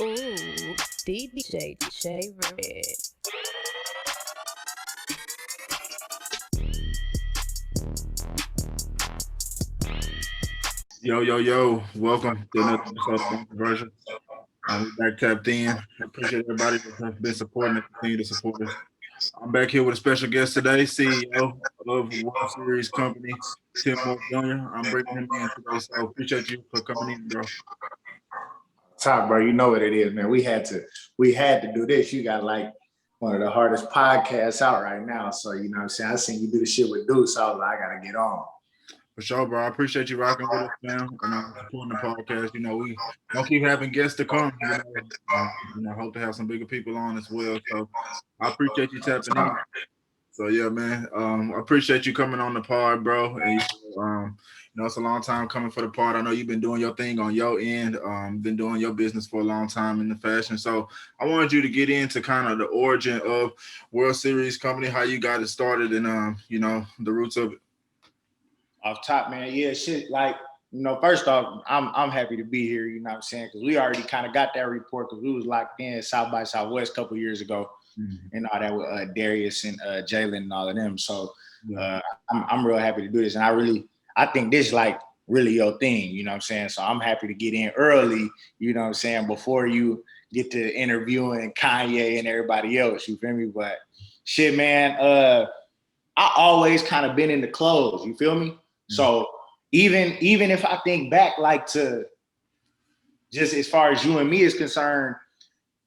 Ooh, DJ Red. Yo, welcome to another episode of Controversial. We're back tapped in. I appreciate everybody that's been supporting and continue to support us. I'm back here with a special guest today, CEO of World Series Company, Tim Moore Jr. I'm bringing him in today, so appreciate you for coming in, bro. Top, bro, you know what it is, man. We had to do this. You got like one of the hardest podcasts out right now. So, you know what I'm saying? I seen you do the shit with Deuce, so I was like, I gotta get on. For sure, bro. I appreciate you rocking with us, man. And supporting the podcast. You know, we don't keep having guests to come. Hope to have some bigger people on as well. So I appreciate you tapping in. So yeah, man. I appreciate you coming on the pod, bro. And it's a long time coming for the pod. I know you've been doing your thing on your end. Been doing your business for a long time in the fashion. So I wanted you to get into kind of the origin of World Series Company, how you got it started, and the roots of it. Off top, man. Yeah, shit. Like, first off, I'm happy to be here. You know what I'm saying? Because we already kind of got that report because we was locked in South by Southwest a couple years ago, and all that with Darius and Jaden and all of them. So I'm real happy to do this, and I think this like really your thing. You know what I'm saying? So I'm happy to get in early. You know what I'm saying? Before you get to interviewing Kanye and everybody else. You feel me? But shit, man. I always kind of been in the clothes. You feel me? So even if I think back like to just as far as you and me is concerned,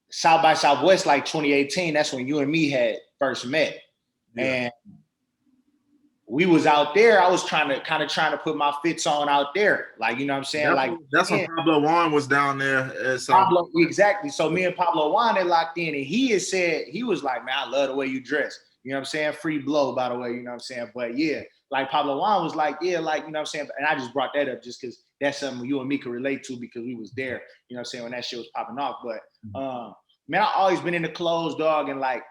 South by Southwest like 2018, that's when you and me had first met. Yeah. And we was out there. I was trying to put my fits on out there. Like, you know what I'm saying? That's when Pablo Juan was down there. Pablo, exactly. So me and Pablo Juan had locked in, and he had said, he was like, man, I love the way you dress. You know what I'm saying? Free blow, by the way, you know what I'm saying? But yeah, like Pablo Juan was like, yeah, like, you know what I'm saying? And I just brought that up just because that's something you and me could relate to because we was there, you know what I'm saying, when that shit was popping off. But man, I always been in the clothes, dog. And like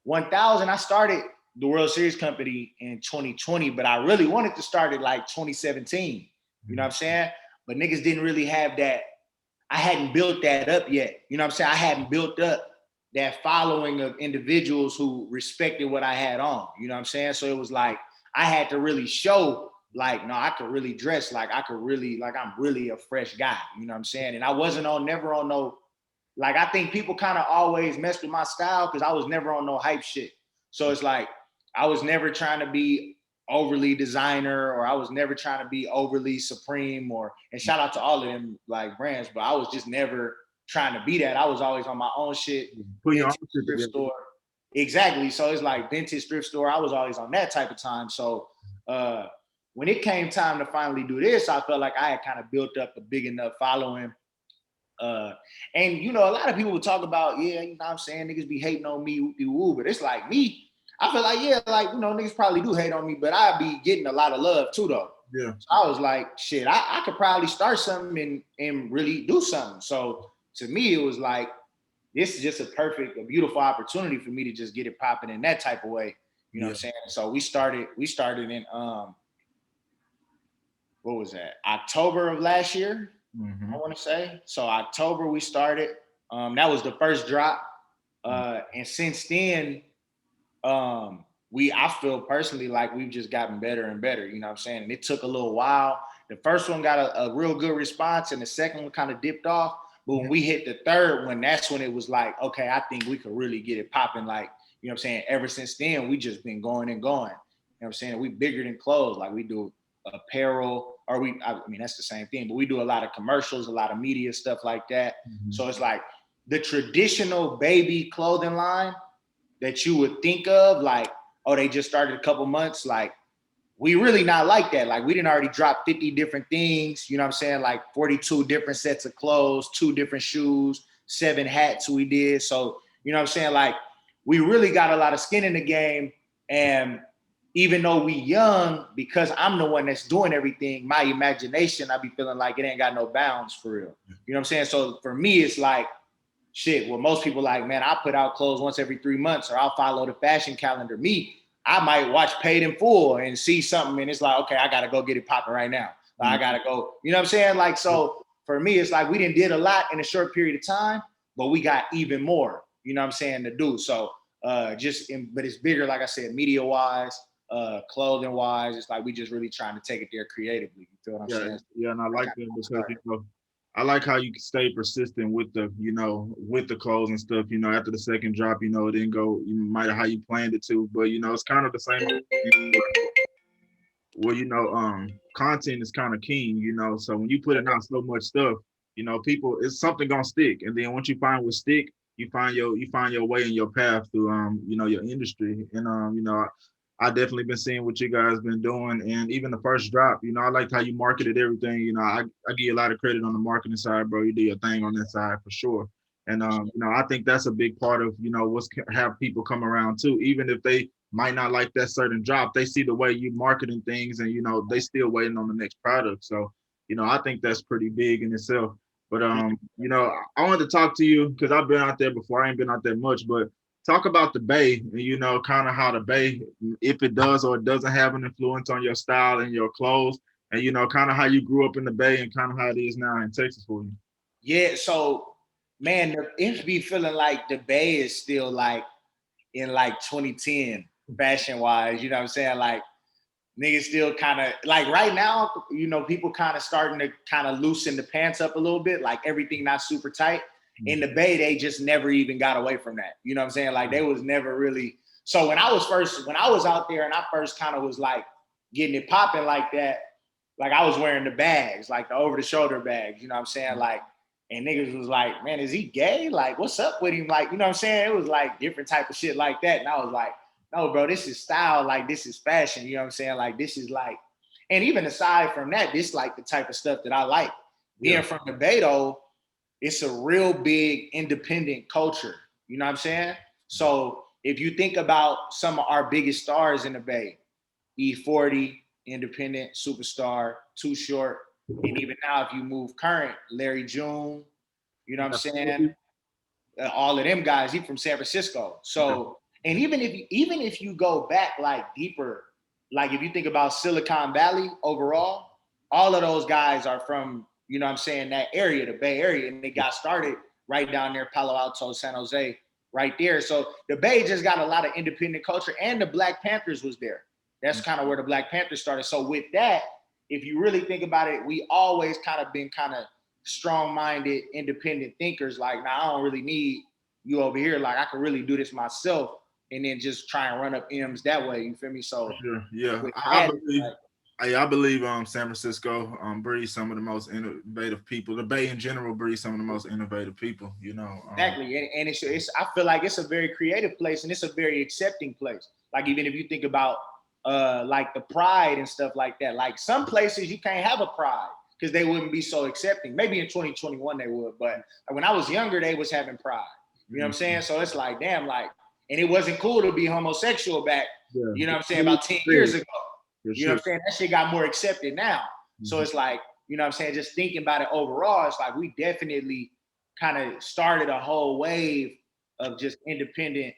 1000, I started the World Series Company in 2020, but I really wanted to start it like 2017. You know what I'm saying? But niggas didn't really have that. I hadn't built that up yet. You know what I'm saying? I hadn't built up that following of individuals who respected what I had on, you know what I'm saying? So it was like, I had to really show like, no, I could really dress like I'm really a fresh guy, you know what I'm saying? And I wasn't never on no, like, I think people kind of always messed with my style because I was never on no hype shit. So it's like, I was never trying to be overly designer or I was never trying to be overly supreme and shout out to all of them like brands, but I was just never trying to be that. I was always on my own shit. Put your own shit thrift store. Exactly. So it's like vintage thrift store. I was always on that type of time. So when it came time to finally do this, I felt like I had kind of built up a big enough following. And a lot of people would talk about, yeah, you know what I'm saying, niggas be hating on me, woo, but it's like me. I feel like, yeah, like, niggas probably do hate on me, but I be getting a lot of love too, though. Yeah. So I was like, shit, I could probably start something and really do something. So to me, it was like, this is just a beautiful opportunity for me to just get it popping in that type of way. You know what I'm saying? So we started in, what was that? October of last year, I want to say. So October we started. That was the first drop. And since then, I feel personally like we've just gotten better and better. You know what I'm saying? And it took a little while. The first one got a real good response and the second one kind of dipped off. But when we hit the third one, that's when it was like, okay, I think we could really get it popping. Like, you know what I'm saying? Ever since then, we just been going and going. You know what I'm saying? We bigger than clothes. Like we do apparel, that's the same thing, but we do a lot of commercials, a lot of media stuff like that. So it's like the traditional baby clothing line that you would think of, like, oh, they just started a couple months. Like, we really not like that. Like, we didn't already drop 50 different things, you know what I'm saying? Like 42 different sets of clothes, 2 different shoes, 7 hats we did. So, you know what I'm saying? Like, we really got a lot of skin in the game. And even though we young, because I'm the one that's doing everything, my imagination, I be feeling like it ain't got no bounds for real. You know what I'm saying? So for me, it's like, shit, well, most people like, man, I put out clothes once every 3 months or I'll follow the fashion calendar. Me, I might watch Paid in Full and see something and it's like, okay, I got to go get it popping right now. I got to go, you know what I'm saying? Like, so for me, it's like we did a lot in a short period of time, but we got even more, you know what I'm saying, to do. So but it's bigger, like I said, media wise, clothing wise. It's like we just really trying to take it there creatively. You feel what I'm saying? Yeah, and I like that because I like how you stay persistent with the clothes and stuff. After the second drop, it didn't go might have how you planned it to, but it's kind of the same. Well, content is kind of king. So when you put out so much stuff, people, it's something gonna stick, and then once you find what stick, you find your way and your path through your industry, and I definitely been seeing what you guys been doing, and even the first drop, I liked how you marketed everything. I give you a lot of credit on the marketing side, bro. You did your thing on that side for sure. And I think that's a big part of what's have people come around too, even if they might not like that certain drop. They see the way you marketing things, and they still waiting on the next product. So I think that's pretty big in itself. But I wanted to talk to you because I've been out there before. I ain't been out there much, but talk about the Bay, and kind of how the Bay, if it does or it doesn't have an influence on your style and your clothes, and kind of how you grew up in the Bay and kind of how it is now in Texas for you. Yeah, so man, it be feeling like the Bay is still like in like 2010 fashion wise, you know what I'm saying? Like niggas still kind of like right now, people kind of starting to kind of loosen the pants up a little bit, like everything not super tight. In the Bay, they just never even got away from that. You know what I'm saying? Like they was never really. So when I was out there and I first kind of was like getting it popping like that, like I was wearing the bags, like the over the shoulder bags, you know what I'm saying? Like, and niggas was like, man, is he gay? Like, what's up with him? Like, you know what I'm saying? It was like different type of shit like that. And I was like, no, bro, this is style. Like, this is fashion. You know what I'm saying? Like, this is like, and even aside from that, this like the type of stuff that I like. Being from the Bay though, it's a real big independent culture. You know what I'm saying? So if you think about some of our biggest stars in the Bay, E40, independent, superstar, Too Short, and even now if you move current, Larry June, you know what I'm saying? All of them guys, he from San Francisco. So, and even if you go back like deeper, like if you think about Silicon Valley overall, all of those guys are from, you know what I'm saying, that area, the Bay Area, and they got started right down there, Palo Alto, San Jose, right there. So the Bay just got a lot of independent culture, and the Black Panthers was there. That's kind of where the Black Panthers started. So with that, if you really think about it, we always kind of been kind of strong-minded, independent thinkers. Like, nah, I don't really need you over here. Like, I can really do this myself, and then just try and run up M's that way. You feel me? So sure. Yeah, I believe San Francisco breeds some of the most innovative people. The Bay in general breeds some of the most innovative people. Exactly, and it's I feel like it's a very creative place, and it's a very accepting place. Like even if you think about like the Pride and stuff like that. Like some places you can't have a Pride because they wouldn't be so accepting. Maybe in 2021 they would, but when I was younger, they was having Pride. You know what I'm saying? So it's like, damn, like, and it wasn't cool to be homosexual back, you know what I'm saying, about 10 years ago. You know what I'm saying? That shit got more accepted now. So it's like, you know what I'm saying, just thinking about it overall, it's like we definitely kind of started a whole wave of just independent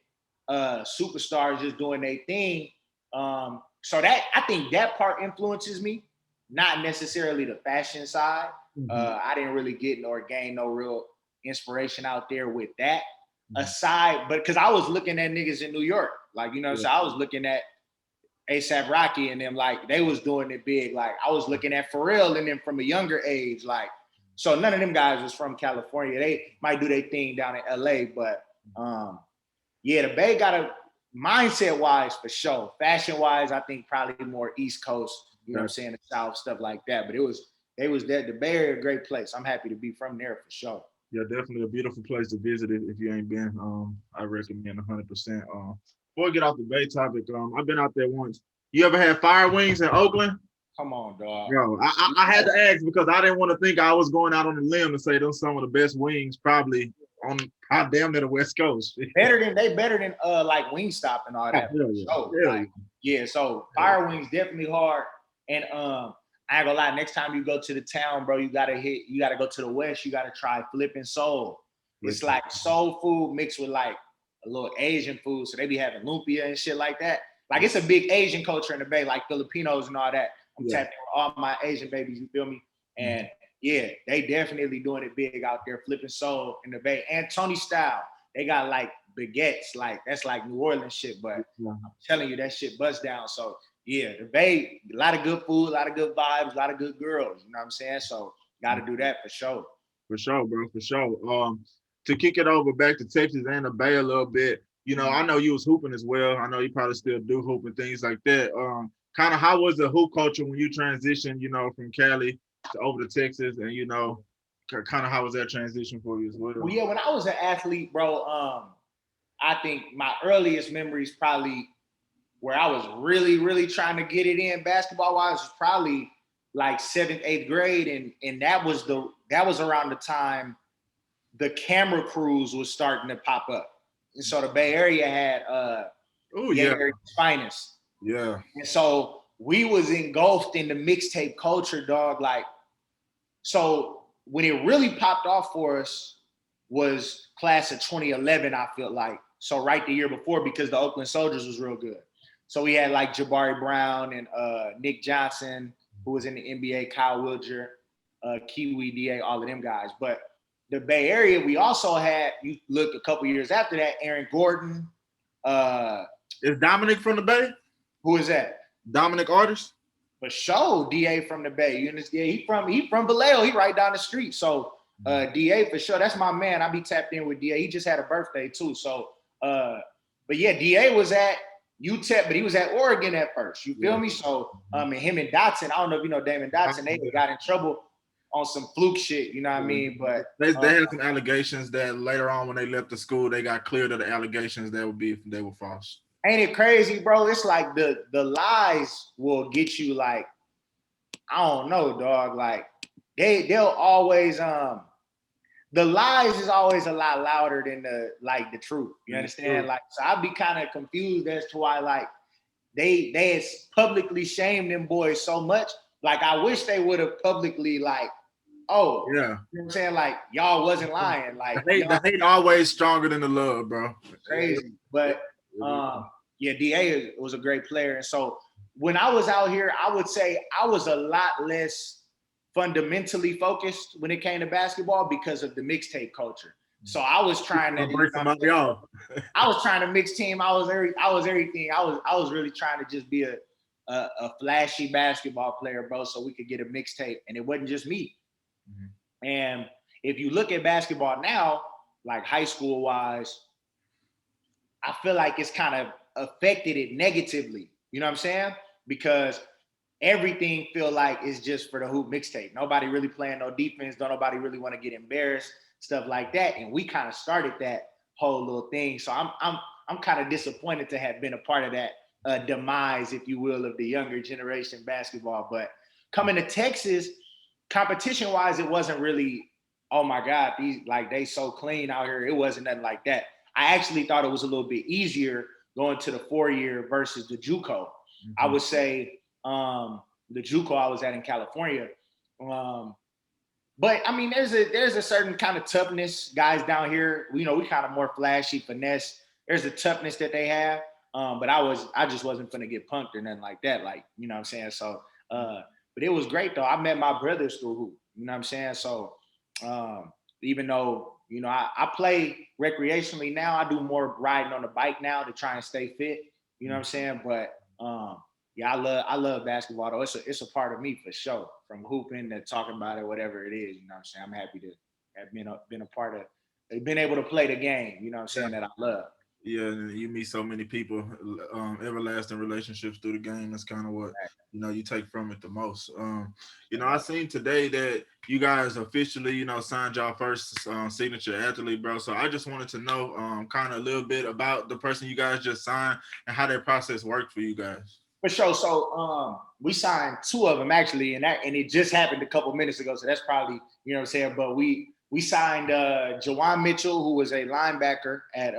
superstars just doing their thing. So that, I think that part influences me, not necessarily the fashion side. I didn't really get or gain no real inspiration out there with that aside, but because I was looking at niggas in New York, like, you know, so I was looking at A$AP Rocky and them, like they was doing it big. Like I was looking at Pharrell and them from a younger age. Like, so none of them guys was from California. They might do their thing down in LA, but yeah, the Bay got a mindset wise for sure. Fashion wise, I think probably more East Coast, you know what I'm saying, the South, stuff like that. But they was there. The Bay Area, a great place. I'm happy to be from there for sure. Yeah, definitely a beautiful place to visit if you ain't been. I recommend 100%. Before we get off the Bay topic, I've been out there once. You ever had Fire Wings in Oakland? Come on, dog. Bro, I had to ask because I didn't want to think I was going out on a limb to say those some of the best wings probably on damn near the West Coast. better than like Wingstop and all that. So Fire Wings definitely hard. And I ain't gonna lie, next time you go to the town, bro, you gotta go to the West, you gotta try Flippin' Soul. It's like soul food mixed with like a little Asian food. So they be having lumpia and shit like that. Like it's a big Asian culture in the Bay, like Filipinos and all that. I'm tapping with all my Asian babies, you feel me? And yeah, they definitely doing it big out there, flipping soul in the Bay. And Tony Style, they got like baguettes, like that's like New Orleans shit, but I'm telling you, that shit bust down. So yeah, the Bay, a lot of good food, a lot of good vibes, a lot of good girls. You know what I'm saying? So got to do that for sure. For sure, bro, for sure. To kick it over back to Texas and the Bay a little bit, you know, I know you was hooping as well. I know you probably still do hoop and things like that. Kind of how was the hoop culture when you transitioned, you know, from Cali to over to Texas, and you know, kind of how was that transition for you as well? Well, yeah, when I was an athlete, bro, I think my earliest memories probably where I was really, really trying to get it in basketball-wise was probably like 7th, 8th grade, and that was around the time the camera crews was starting to pop up. And so the Bay Area had Area's finest. Yeah. And so we was engulfed in the mixtape culture, dog. Like, so when it really popped off for us was class of 2011, I feel like. So right the year before, because the Oakland Soldiers was real good. So we had like Jabari Brown and Nick Johnson, who was in the NBA, Kyle Wilger, Kiwi DA, all of them guys. But the Bay Area, we also had, you look a couple years after that, Aaron Gordon. Is Dominic from the Bay? Who is that? Dominic Artist? For sure, DA from the Bay. You understand? He from Vallejo. He right down the street. So DA for sure. That's my man. I be tapped in with DA. He just had a birthday too. So but yeah, DA was at UTEP, but he was at Oregon at first. You feel me? So and him and Dotson, I don't know if you know Damon Dotson, they got in trouble on some fluke shit, you know what I mean? But they had some allegations that later on when they left the school, they got cleared of the allegations they were false. Ain't it crazy, bro? It's like the lies will get you like, I don't know, dog. Like they'll always the lies is always a lot louder than the truth. You understand? Like, so I'd be kind of confused as to why like they publicly shamed them boys so much. Like I wish they would have publicly like, oh, yeah, you know what I'm saying? Like y'all wasn't lying. Like the hate always stronger than the love, bro. Crazy. But yeah, DA was a great player. And so when I was out here, I would say I was a lot less fundamentally focused when it came to basketball because of the mixtape culture. So I was trying to break somebody off. I was trying to mix team. I was everything. I was really trying to just be a flashy basketball player, bro, so we could get a mixtape. And it wasn't just me. Mm-hmm. And if you look at basketball now, like high school wise, I feel like it's kind of affected it negatively. You know what I'm saying? Because everything feel like it's just for the hoop mixtape. Nobody really playing no defense. Don't nobody really want to get embarrassed, stuff like that. And we kind of started that whole little thing. So I'm kind of disappointed to have been a part of that demise, if you will, of the younger generation basketball. But coming to Texas, competition wise, it wasn't really, oh my God, they so clean out here. It wasn't nothing like that. I actually thought it was a little bit easier going to the 4-year versus the JUCO. Mm-hmm. I would say the JUCO I was at in California. But I mean, there's a certain kind of toughness, guys down here. You know, we kind of more flashy, finesse. There's a toughness that they have. But I just wasn't gonna get punked or nothing like that. Like, you know what I'm saying? So, but it was great though. I met my brothers through hoop. You know what I'm saying? So, even though, you know, I play recreationally now, I do more riding on the bike now to try and stay fit. You know what I'm saying? But yeah, I love basketball though. It's a part of me for sure. From hooping to talking about it, whatever it is. You know what I'm saying? I'm happy to have been a part of, been able to play the game. You know what I'm saying? That I love. Yeah, you meet so many people, everlasting relationships through the game. That's kind of what, you know, you take from it the most. You know, I seen today that you guys officially, you know, signed y'all first signature athlete, bro. So I just wanted to know kind of a little bit about the person you guys just signed and how that process worked for you guys. For sure. So we signed 2 of them actually, and it just happened a couple minutes ago. So that's probably, you know what I'm saying. But we signed Jawan Mitchell, who was a linebacker at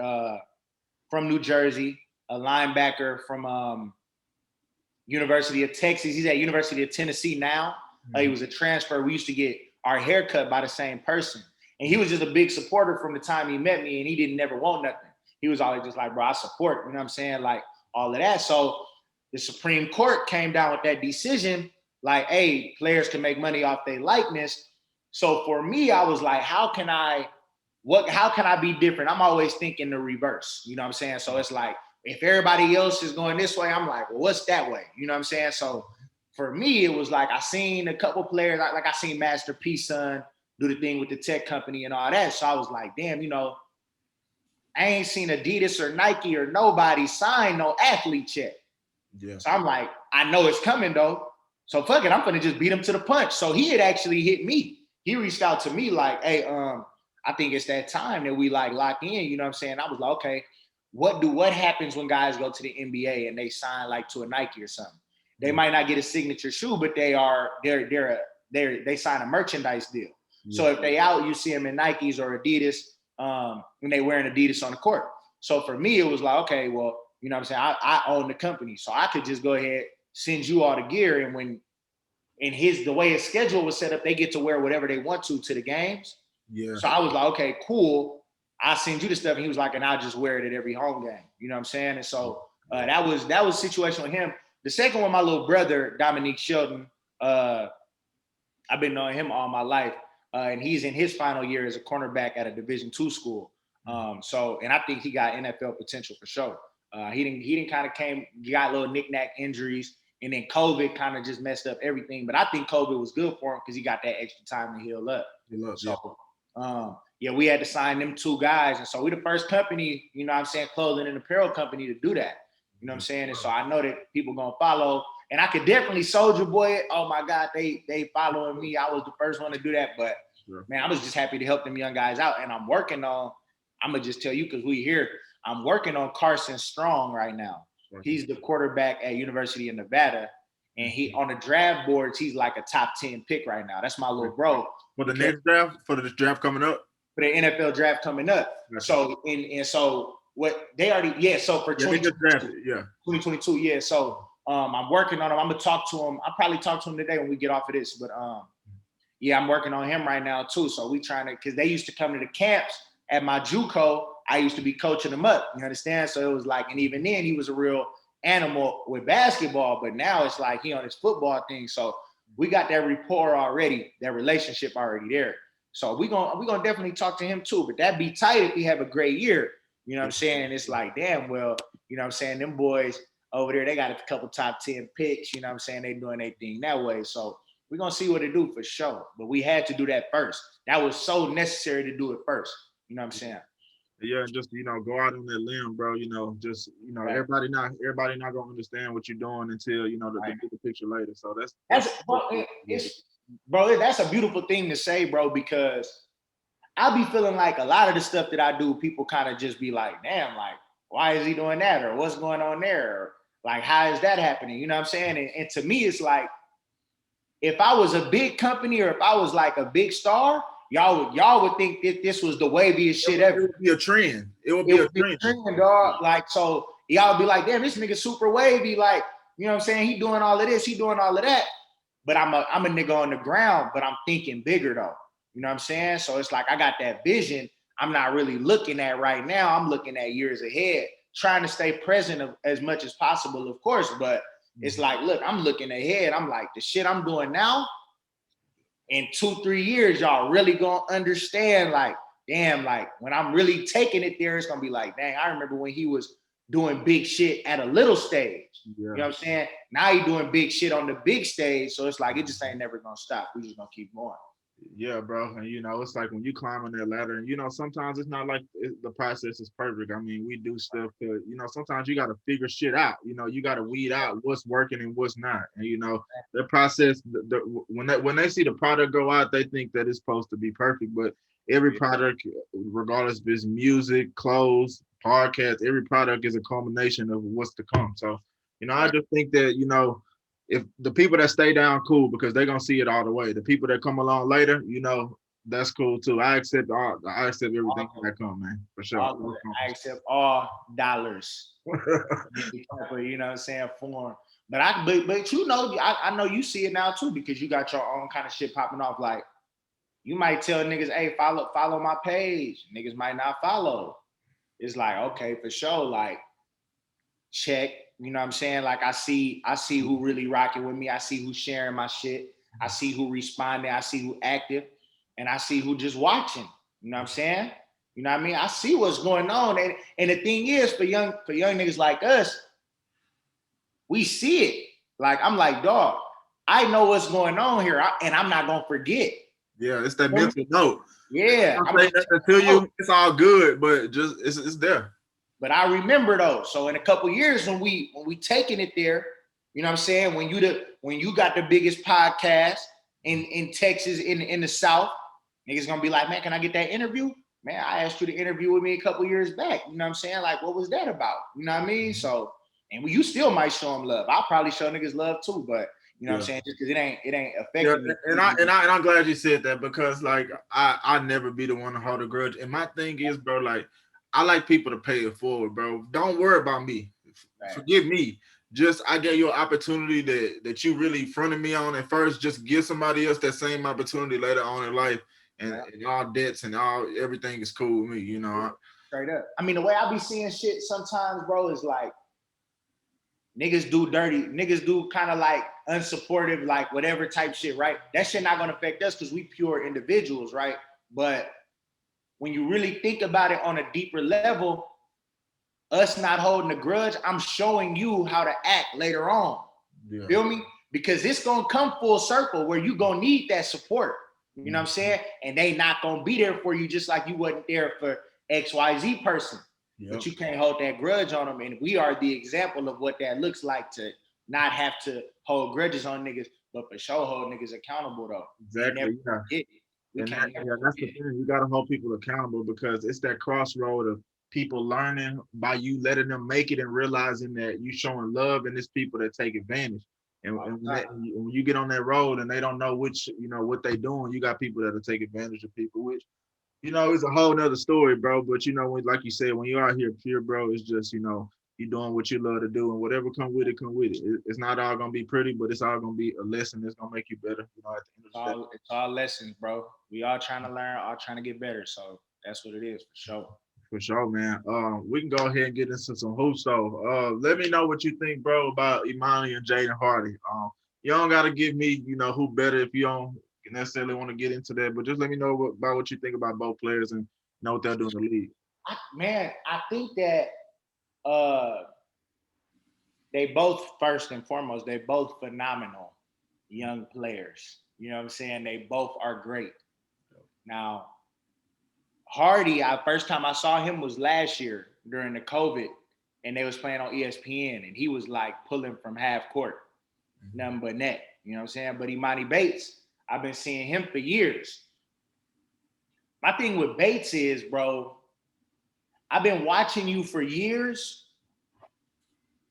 from New Jersey, a linebacker from University of Texas. He's at University of Tennessee now. He was a transfer. We used to get our hair cut by the same person. And he was just a big supporter from the time he met me, and he didn't never want nothing. He was always just like, bro, I support, you know what I'm saying? Like all of that. So the Supreme Court came down with that decision, like, hey, players can make money off their likeness. So for me, I was like, how can I be different? I'm always thinking the reverse. You know what I'm saying? So it's like, if everybody else is going this way, I'm like, well, what's that way? You know what I'm saying? So for me, it was like, I seen a couple players, like I seen Master P son do the thing with the tech company and all that. So I was like, damn, you know, I ain't seen Adidas or Nike or nobody sign no athlete check. Yeah. So I'm like, I know it's coming though. So fuck it, I'm gonna just beat him to the punch. So he had actually hit me. He reached out to me like, hey, I think it's that time that we like lock in. You know what I'm saying? I was like, okay, what happens when guys go to the NBA and they sign like to a Nike or something? They might not get a signature shoe, but they sign a merchandise deal. Yeah. So if they out, you see them in Nikes or Adidas, when they wearing Adidas on the court. So for me, it was like, okay, well, you know what I'm saying? I own the company, so I could just go ahead, send you all the gear, and when the way his schedule was set up, they get to wear whatever they want to the games. Yeah. So I was like, okay, cool. I'll send you the stuff. And he was like, and I'll just wear it at every home game. You know what I'm saying? And so that was the situation with him. The second one, my little brother, Dominique Shelton, I've been knowing him all my life. And he's in his final year as a cornerback at a Division II school. And I think he got NFL potential for sure. He didn't kind of got little knick-knack injuries, and then COVID kind of just messed up everything. But I think COVID was good for him because he got that extra time to heal up. We had to sign them two guys. And so we're the first company, you know what I'm saying, clothing and apparel company to do that. You know what I'm saying? And so I know that people going to follow. And I could definitely Soulja Boy it. Oh, my God, they following me. I was the first one to do that. But, man, I was just happy to help them young guys out. And I'm working on, I'm going to just tell you because we here, I'm working on Carson Strong right now. He's the quarterback at University of Nevada. And he on the draft boards, he's like a top 10 pick right now. That's my little bro. For the next draft, for the draft coming up? For the NFL draft coming up. So, so what they already, so for 2022, So I'm working on him. I'm going to talk to him. I'll probably talk to him today when we get off of this. But I'm working on him right now too. So we trying to, because they used to come to the camps at my JUCO. I used to be coaching them up. You understand? So it was like, and even then he was a real animal with basketball, but now it's like he on his football thing. So we got that rapport already, that relationship already there. So we gonna definitely talk to him too. But that'd be tight if he have a great year. You know what I'm saying? And it's like, damn, well, you know what I'm saying? Them boys over there, they got a couple top 10 picks. You know what I'm saying? They doing their thing that way. So we're gonna see what they do for sure. But we had to do that first. That was so necessary to do it first. You know what I'm saying? Yeah, and just, you know, go out on that limb, bro. You know, just, you know, everybody not gonna understand what you're doing until, you know, they get the picture later. So that's that's a beautiful thing to say, bro, because I be feeling like a lot of the stuff that I do, people kind of just be like, damn, like, why is he doing that? Or what's going on there? Or like, how is that happening? You know what I'm saying? And to me, it's like, if I was a big company or if I was like a big star, y'all would think that this was the waviest shit ever. It would be a trend. It would be a trend, dog. Like, so y'all would be like, damn, this nigga super wavy. Like, you know what I'm saying? He doing all of this, he doing all of that. But I'm a nigga on the ground, but I'm thinking bigger though. You know what I'm saying? So it's like I got that vision I'm not really looking at right now. I'm looking at years ahead, trying to stay present as much as possible, of course. But it's like, look, I'm looking ahead. I'm like, the shit I'm doing now, in 2-3 years, y'all really gonna understand, like, damn, like when I'm really taking it there, it's gonna be like, dang, I remember when he was doing big shit at a little stage. Yeah. You know what I'm saying? Now he doing big shit on the big stage. So it's like, it just ain't never gonna stop. We just gonna keep going. Yeah, bro. And, you know, it's like when you climb on that ladder and, you know, sometimes it's not like the process is perfect. I mean, we do stuff to, you know, sometimes you got to figure shit out. You know, you got to weed out what's working and what's not. And, you know, the process, when they see the product go out, they think that it's supposed to be perfect. But every product, regardless if it's music, clothes, podcast, every product is a culmination of what's to come. So, you know, I just think that, you know, if the people that stay down, cool, because they're gonna see it all the way. The people that come along later, you know, that's cool too. I accept everything that come, man, for sure. I accept all dollars. You know what I'm saying? Form. But you know, I know you see it now too, because you got your own kind of shit popping off. Like, you might tell niggas, hey, follow my page. Niggas might not follow. It's like, okay, for sure, like, check. You know what I'm saying? Like, I see who really rocking with me. I see who's sharing my shit. I see who responding. I see who active. and I see who just watching. You know what I'm saying? You know what I mean? I see what's going on. And the thing is, for young niggas like us, we see it. Like, I'm like, dog, I know what's going on here, and I'm not gonna forget. Yeah, it's that mental note. Yeah, I'm saying that to you, it's all good, but just it's there. But I remember those. So in a couple years, when we taking it there, you know what I'm saying? When you got the biggest podcast in Texas, in the South, niggas gonna be like, man, can I get that interview? Man, I asked you to interview with me a couple years back. You know what I'm saying? Like, what was that about? You know what I mean? So, and you still might show them love. I'll probably show niggas love too, but you know what I'm saying? Just because it ain't affecting me. And I'm glad you said that, because like I never be the one to hold a grudge. And my thing is, bro, like I like people to pay it forward, bro. Don't worry about me. Right. Forgive me. Just I gave you an opportunity that you really fronted me on at first. Just give somebody else that same opportunity later on in life, and all debts and everything is cool with me, you know. Straight up. I mean, the way I be seeing shit sometimes, bro, is like niggas do dirty, niggas do kind of like unsupportive, like whatever type shit, right? That shit not gonna affect us because we pure individuals, right? But when you really think about it on a deeper level, us not holding a grudge, I'm showing you how to act later on. Yeah. Feel me? Because it's gonna come full circle where you gonna need that support. You know what I'm saying? And they not gonna be there for you just like you wasn't there for XYZ person. Yep. But you can't hold that grudge on them. And we are the example of what that looks like, to not have to hold grudges on niggas, but for sure hold niggas accountable though. Exactly. That's the thing. You gotta hold people accountable, because it's that crossroad of people learning by you letting them make it and realizing that you showing love, and it's people that take advantage. And when you get on that road and they don't know which, you know, what they doing, you got people that'll take advantage of people, which, you know, it's a whole nother story, bro. But you know, like you said, when you're out here pure, bro, it's just, you know, you're doing what you love to do, and whatever come with it, come with it. It's not all gonna be pretty, but it's all gonna be a lesson that's gonna make you better. You know, at the end of the day. It's all lessons, bro. We all trying to learn, all trying to get better. So that's what it is, for sure. For sure, man. We can go ahead and get into some hoops though. Let me know what you think, bro, about Emoni and Jaden Hardy. You don't gotta give me, you know, who better if you don't necessarily want to get into that, but just let me know about what you think about both players and know what they're doing in the league. I think that they both, first and foremost, they both phenomenal young players. You know what I'm saying? They both are great. Now, Hardy, first time I saw him was last year during the COVID, and they was playing on ESPN, and he was like pulling from half court, nothing but net. You know what I'm saying? But Emoni Bates, I've been seeing him for years. My thing with Bates is, bro, I've been watching you for years,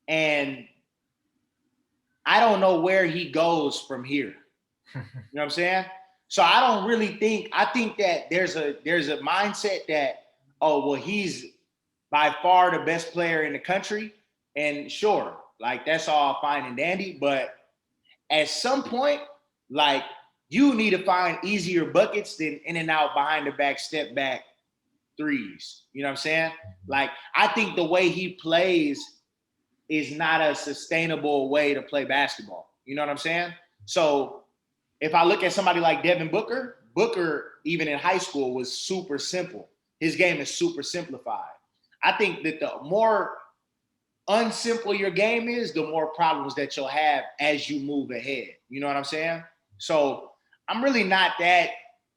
and I don't know where he goes from here. You know what I'm saying? So I don't really think, I think that there's a mindset that, oh, well, he's by far the best player in the country. And sure, like that's all fine and dandy. But at some point, like you need to find easier buckets than in and out behind the back, step back threes. You know what I'm saying? Like, I think the way he plays is not a sustainable way to play basketball. You know what I'm saying? So if I look at somebody like Devin Booker, even in high school, was super simple. His game is super simplified. I think that the more unsimple your game is, the more problems that you'll have as you move ahead. You know what I'm saying? So I'm really not that.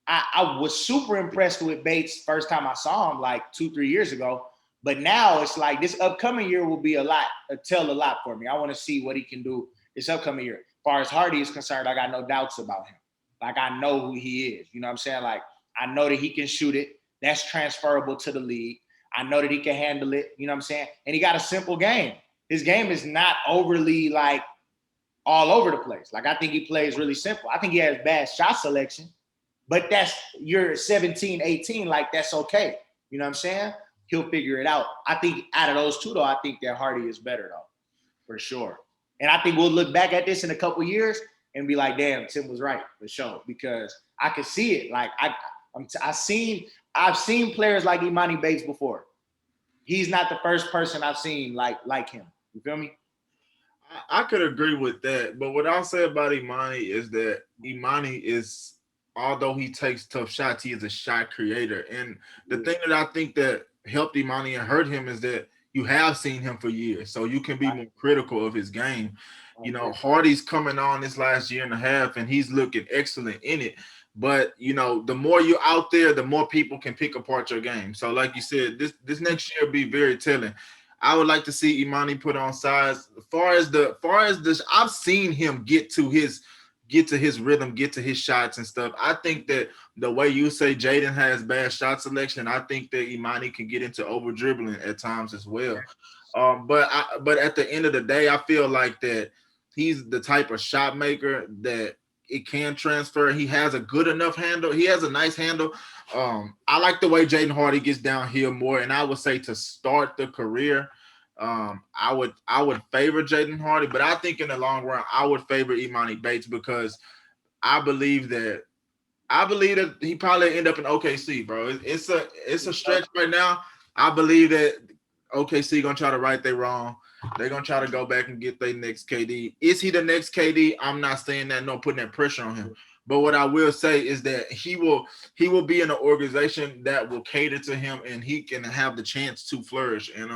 I was super impressed with Bates first time I saw him like 2-3 years ago. But now it's like this upcoming year will be tell a lot for me. I want to see what he can do this upcoming year. As far as Hardy is concerned, I got no doubts about him. Like, I know who he is. You know what I'm saying? Like, I know that he can shoot it. That's transferable to the league. I know that he can handle it. You know what I'm saying? And he got a simple game. His game is not overly, like, all over the place. Like, I think he plays really simple. I think he has bad shot selection. But you're 17, 18. Like, that's okay. You know what I'm saying? He'll figure it out. I think out of those two, though, I think that Hardy is better, though, for sure. And I think we'll look back at this in a couple of years and be like, damn, Tim was right, for sure. Because I could see it. Like, I've seen players like Emoni Bates before. He's not the first person I've seen like him. You feel me? I could agree with that. But what I'll say about Emoni is that Emoni is although he takes tough shots, he is a shot creator. And the thing that I think that helped Emoni and hurt him is that you have seen him for years, so you can be more critical of his game. You know, Hardy's coming on this last year and a half, and he's looking excellent in it. But you know, the more you're out there, the more people can pick apart your game. So, like you said, this next year will be very telling. I would like to see Emoni put on size. As far as this, I've seen him get to his rhythm, get to his shots and stuff. I think that the way you say Jaden has bad shot selection, I think that Emoni can get into over dribbling at times as well. But at the end of the day, I feel like that he's the type of shot maker that it can transfer. He has a good enough handle. He has a nice handle. I like the way Jaden Hardy gets downhill more, and I would say to start the career, I would favor Jaden Hardy, but I think in the long run, I would favor Emoni Bates because I believe that he probably end up in OKC, bro. It's a stretch right now. I believe that OKC gonna try to right their wrong. They're gonna try to go back and get their next KD. Is he the next KD? I'm not saying that, no, putting that pressure on him. But what I will say is that he will be in an organization that will cater to him, and he can have the chance to flourish. And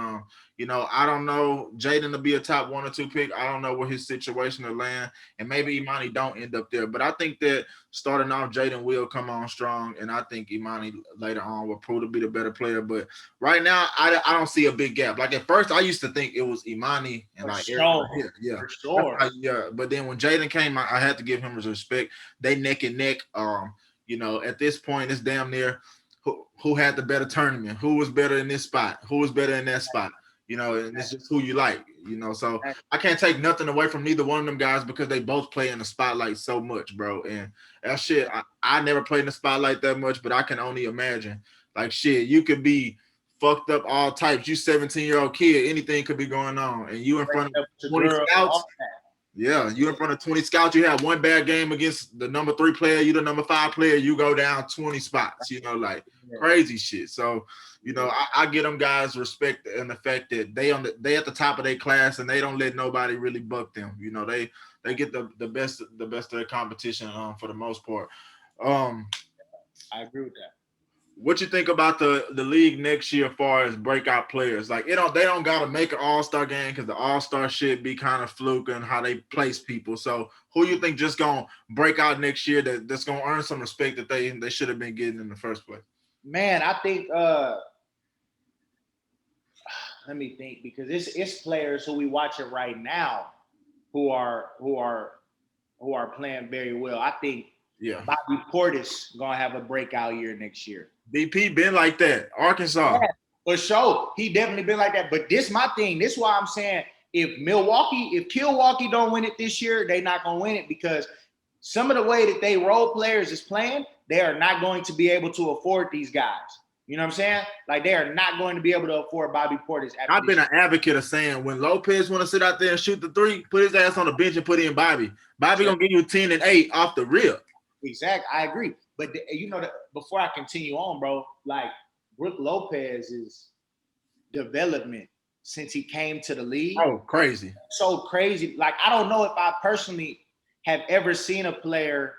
you know, I don't know Jaden to be a top 1 or 2 pick. I don't know where his situation will land, and maybe Emoni don't end up there. But I think that starting off, Jaden will come on strong, and I think Emoni later on will prove to be the better player. But right now, I don't see a big gap. Like at first, I used to think it was Emoni and For like sure. yeah, For sure. yeah. But then when Jaden came, I had to give him his respect. They neck and neck. You know, at this point, it's damn near who had the better tournament, who was better in this spot, who was better in that spot. You know, and it's just who you like, you know. So I can't take nothing away from neither one of them guys because they both play in the spotlight so much, bro. And that shit, I never played in the spotlight that much, but I can only imagine. Like shit, you could be fucked up all types. You 17-year-old kid, anything could be going on, and you in front of 20 scouts. Yeah, you in front of 20 scouts. You have one bad game against the number 3 player. You the number 5 player. You go down 20 spots. You know, like crazy shit. So, you know, I give them guys respect and the fact that they at the top of their class and they don't let nobody really buck them. You know, they get the best of their competition for the most part. I agree with that. What you think about the league next year as far as breakout players? Like they don't gotta make an all-star game because the all-star shit be kind of fluke and how they place people. So who you think just gonna break out next year that's gonna earn some respect that they should have been getting in the first place? Man, I think let me think, because it's players who we watching right now who are playing very well. I think Bobby Portis gonna have a breakout year next year. BP been like that. Arkansas. Yeah, for sure. He definitely been like that. But this my thing. This is why I'm saying if Milwaukee don't win it this year, they not gonna win it because some of the way that they role players is playing, they are not going to be able to afford these guys. You know what I'm saying? Like they are not going to be able to afford Bobby Portis. I've been an advocate of saying when Lopez want to sit out there and shoot the 3, put his ass on the bench and put in Bobby. Bobby gonna give you 10 and 8 off the rip. Exactly, I agree. But before I continue on, bro, like Brook Lopez's development since he came to the league. Oh, crazy. So crazy. Like I don't know if I personally have ever seen a player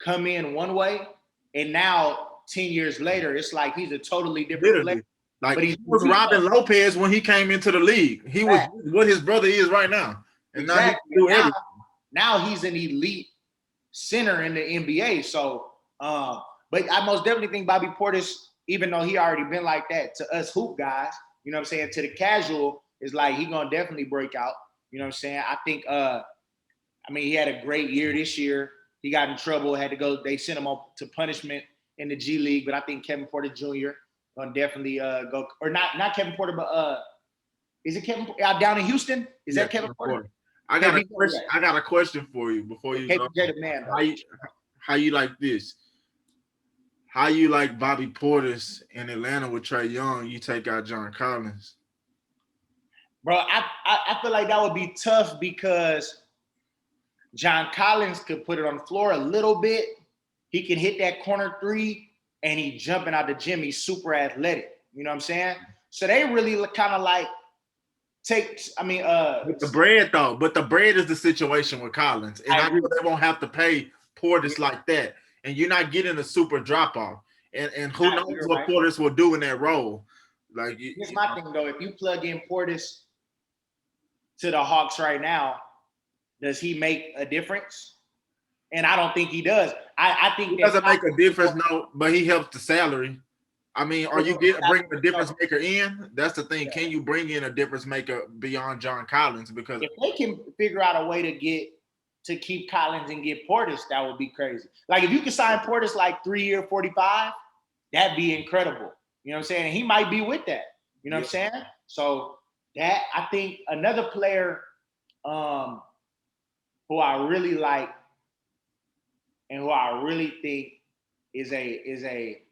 come in one way and now 10 years later, it's like he's a totally different player. Like but he was Robin Lopez when he came into the league. He was what his brother is right now. And now he can do everything. Now he's an elite center in the NBA. So, but I most definitely think Bobby Portis, even though he already been like that to us hoop guys, you know what I'm saying, to the casual, is like he gonna definitely break out. You know what I'm saying? I think, he had a great year this year. He got in trouble, had to go. They sent him up to punishment in the G League, but I think Kevin Porter Jr. gonna definitely go, or not Kevin Porter, but is it Kevin down in Houston? Is that Kevin Porter? I got a question for you before you go. Man, how you like this? How you like Bobby Portis in Atlanta with Trae Young? You take out John Collins, bro. I feel like that would be tough because John Collins could put it on the floor a little bit. He can hit that corner 3 and he jumping out the gym. He's super athletic. You know what I'm saying? So they really kind of like with the bread though. But the bread is the situation with Collins. And I know they won't have to pay Portis like that. and you're not getting a super drop off. And who knows You're what right. Portis will do in that role. Like, Here's my thing though: if you plug in Portis to the Hawks right now, does he make a difference? And I don't think he does. I think it doesn't make a difference, no, but he helps the salary. I mean, are you bringing a difference maker in? That's the thing. Can you bring in a difference maker beyond John Collins? Because if they can figure out a way to keep Collins and get Portis, that would be crazy. Like if you could sign Portis like 3 year 45, that'd be incredible. You know what I'm saying? He might be with that. You know what I'm saying? So that I think another player who I really like and who I really think is a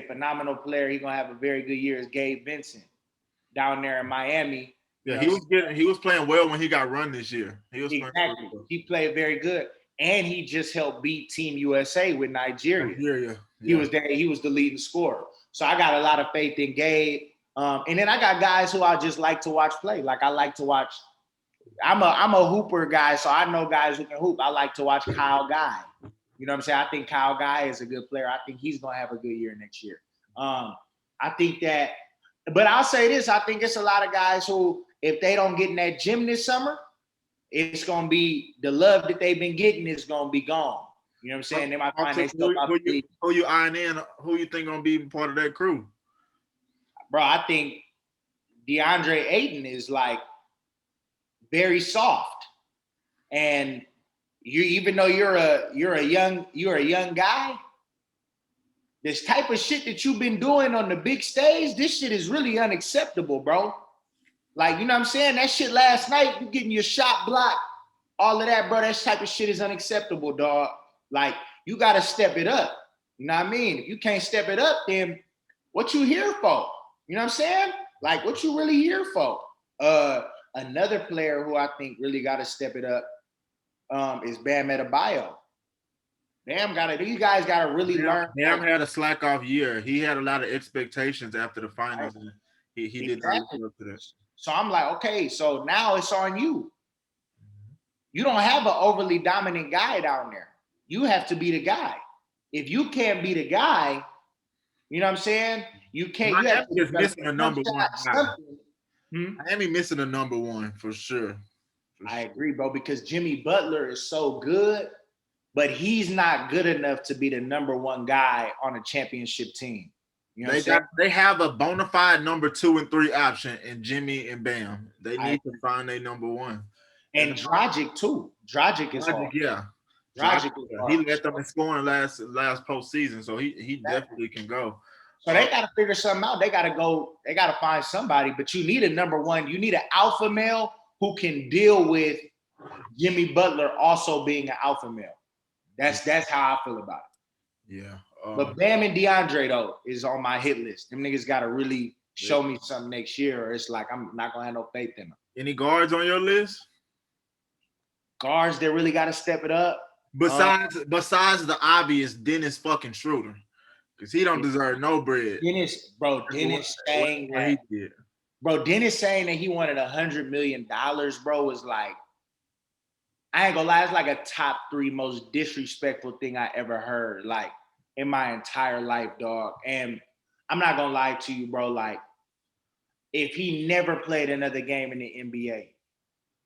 phenomenal player. He's gonna have a very good year. Is Gabe Vincent down there in Miami. Yeah, he was playing well when he got run this year. He was exactly. He played very good, and he just helped beat Team USA with Nigeria. Yeah. He was there. He was the leading scorer. So I got a lot of faith in Gabe. And then I got guys who I just like to watch play. Like I like to watch. I'm a hooper guy, so I know guys who can hoop. I like to watch Kyle Guy. You know what I'm saying? I think Kyle Guy is a good player. I think he's gonna have a good year next year. I think that, but I'll say this: I think it's a lot of guys who, if they don't get in that gym this summer, it's gonna be the love that they've been getting is gonna be gone. You know what I'm saying? They might find themselves who you eyeing in? Who you think gonna be part of that crew? Bro, I think DeAndre Ayton is like very soft, and you, even though you're a young guy, this type of shit that you've been doing on the big stage, this shit is really unacceptable, bro. Like, you know what I'm saying? That shit last night, you getting your shot blocked, all of that, bro. That type of shit is unacceptable, dog. Like, you got to step it up. You know what I mean? If you can't step it up, then what you here for? You know what I'm saying? Like, what you really here for? Another player who I think really got to step it up is Bam Adebayo. These guys got to really learn. Bam had a slack off year. He had a lot of expectations after the finals. And he did not live up to that. So I'm like, okay, so now it's on you. You don't have an overly dominant guy down there. You have to be the guy. If you can't be the guy, you know what I'm saying? You can't. Miami is missing a number one guy. Miami missing a number one for sure. I agree, bro, because Jimmy Butler is so good, but he's not good enough to be the number one guy on a championship team. You know they have a bona fide number 2 and 3 option in Jimmy and Bam. They need to find their number one. And Dragic too. Dragic is hard. Yeah. Dragic is hard. He led them in scoring last postseason, so he definitely can go. So they got to figure something out. They got to go. They got to find somebody. But you need a number one. You need an alpha male who can deal with Jimmy Butler also being an alpha male. That's how I feel about it. Yeah. But Bam and DeAndre though is on my hit list. Them niggas got to really show me something next year, or it's like I'm not gonna have no faith in them. Any guards on your list? Guards that really got to step it up. Besides the obvious Dennis fucking Schroeder. Because he don't deserve no bread. Dennis saying that he wanted $100 million, bro, was like, I ain't gonna lie, it's like a top 3 most disrespectful thing I ever heard, like, in my entire life, dog. And I'm not gonna lie to you, bro, like, if he never played another game in the NBA,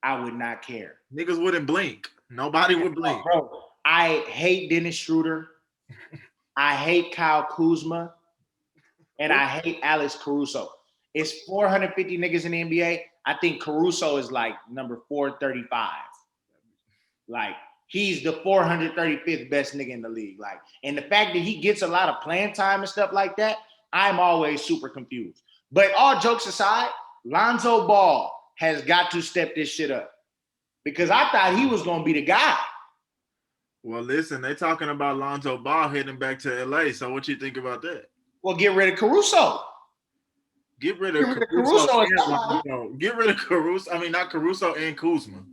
I would not care. Niggas wouldn't blink. Nobody would blink. Bro, I hate Dennis Schroeder. I hate Kyle Kuzma, and I hate Alex Caruso. It's 450 niggas in the NBA. I think Caruso is like number 435. Like, he's the 435th best nigga in the league. Like, and the fact that he gets a lot of playing time and stuff like that, I'm always super confused. But all jokes aside, Lonzo Ball has got to step this shit up because I thought he was going to be the guy. Well, listen, they're talking about Lonzo Ball heading back to LA. So what you think about that? Well, get rid of Caruso. Get rid of Caruso. Get rid of Caruso. I mean, not Caruso and Kuzma.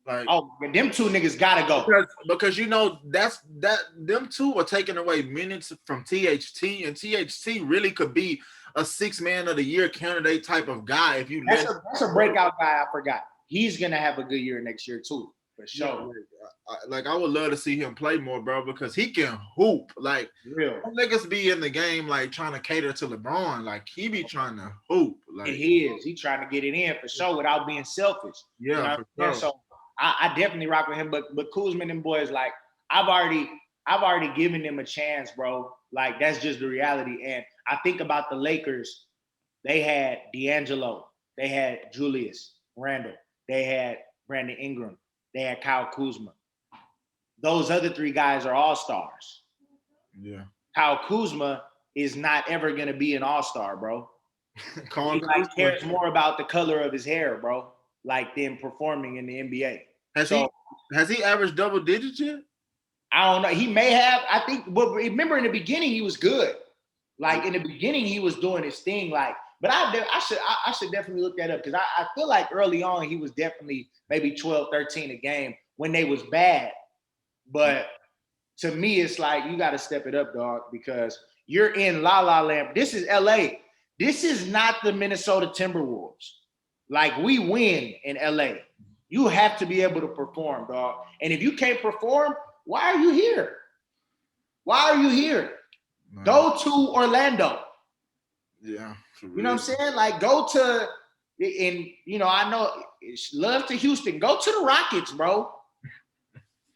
Like, them two niggas gotta go. Because you know them two are taking away minutes from THT, and THT really could be a 6 man of the year candidate type of guy if you. That's a breakout guy. I forgot. He's gonna have a good year next year too. For sure. Like I would love to see him play more, bro, because he can hoop. Like Real. niggas be in the game like trying to cater to LeBron. Like he be trying to hoop. Like And he is. He trying to get it in for sure without being selfish. Yeah, you know for sure. So I definitely rock with him. But Kuzma and boys, like I've already given them a chance, bro. Like that's just the reality. And I think about the Lakers. They had D'Angelo. They had Julius Randle. They had Brandon Ingram. They had Kyle Kuzma. Those other three guys are all-stars. Yeah. Kyle Kuzma is not ever going to be an all-star, bro. He like cares more about the color of his hair, bro, like than performing in the NBA. Has he averaged double digits yet? I don't know. He may have. I think. But remember, in the beginning, he was good. Like in the beginning, he was doing his thing. Like, but I should definitely look that up because I feel like early on he was definitely maybe 12, 13 a game when they was bad. But to me, it's like you got to step it up, dog, because you're in La La Land. This is LA. This is not the Minnesota Timberwolves. Like we win in LA. You have to be able to perform, dog. And if you can't perform, why are you here? Why are you here? Man. Go to Orlando. Yeah. You know what I'm saying? Like go to, and you know, I know it's love to Houston. Go to the Rockets, bro.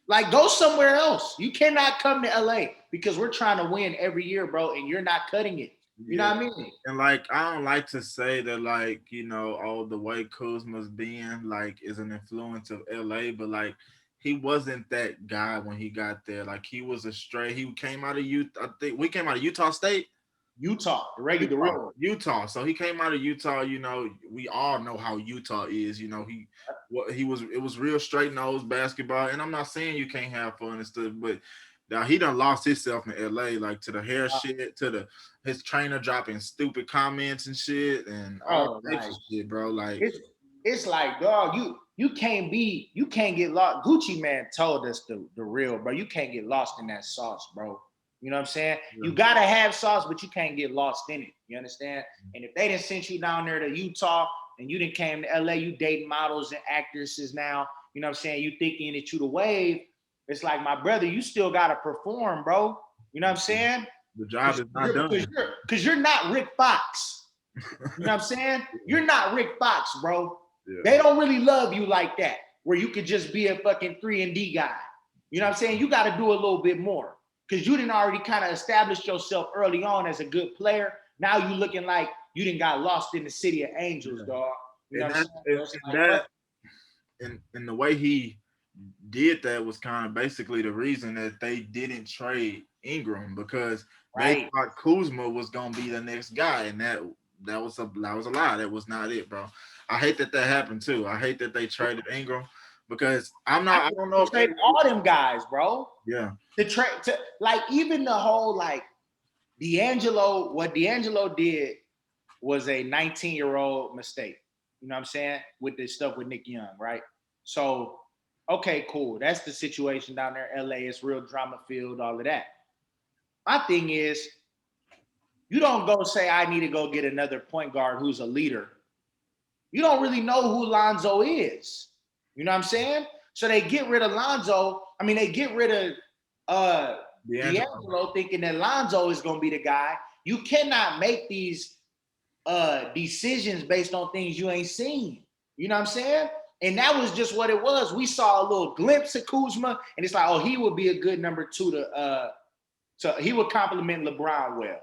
Like go somewhere else. You cannot come to LA because we're trying to win every year, bro, and you're not cutting it. You know what I mean? And like I don't like to say that like, you know, oh, the way Kuzma's being like is an influence of LA, but like he wasn't that guy when he got there. Like he was he came out of Utah. I think we came out of Utah State. Utah, the regular Utah. So he came out of Utah. You know, we all know how Utah is. You know, it was real straight nose basketball. And I'm not saying you can't have fun and stuff, but now he done lost himself in LA, like to the hair shit, to his trainer dropping stupid comments and shit, and all types of shit, bro. Like it's like, dog, you can't get lost. Gucci Man told us the real, bro. You can't get lost in that sauce, bro. You know what I'm saying? Yeah. You gotta have sauce, but you can't get lost in it. You understand? And if they didn't send you down there to Utah and you didn't came to LA, you dating models and actresses now, you know what I'm saying? You thinking that you the wave. It's like, my brother, you still gotta perform, bro. You know what I'm saying? The job is not done. Because you're not Rick Fox. You know what I'm saying? You're not Rick Fox, bro. Yeah. They don't really love you like that, where you could just be a fucking 3-and-D guy. You know what I'm saying? You gotta do a little bit more. Because you didn't already kind of establish yourself early on as a good player. Now you looking like you didn't got lost in the city of angels, dog. You know and the way he did that was kind of basically the reason that they didn't trade Ingram, because they thought Kuzma was gonna be the next guy, and that was a lie. That was not it, bro. I hate that happened too. I hate that they traded Ingram. Because I don't know if trade all them guys, bro. Yeah. Like even the whole like what D'Angelo did was a 19-year-old mistake. You know what I'm saying? With this stuff with Nick Young, right? So, okay, cool. That's the situation down there in LA. It's real drama filled, all of that. My thing is, you don't go say, I need to go get another point guard who's a leader. You don't really know who Lonzo is. You know what I'm saying? So they get rid of Lonzo. I mean, they get rid of D'Angelo thinking that Lonzo is going to be the guy. You cannot make these decisions based on things you ain't seen. You know what I'm saying? And that was just what it was. We saw a little glimpse of Kuzma, and it's like, oh, he would be a good number 2 so he would complement LeBron well.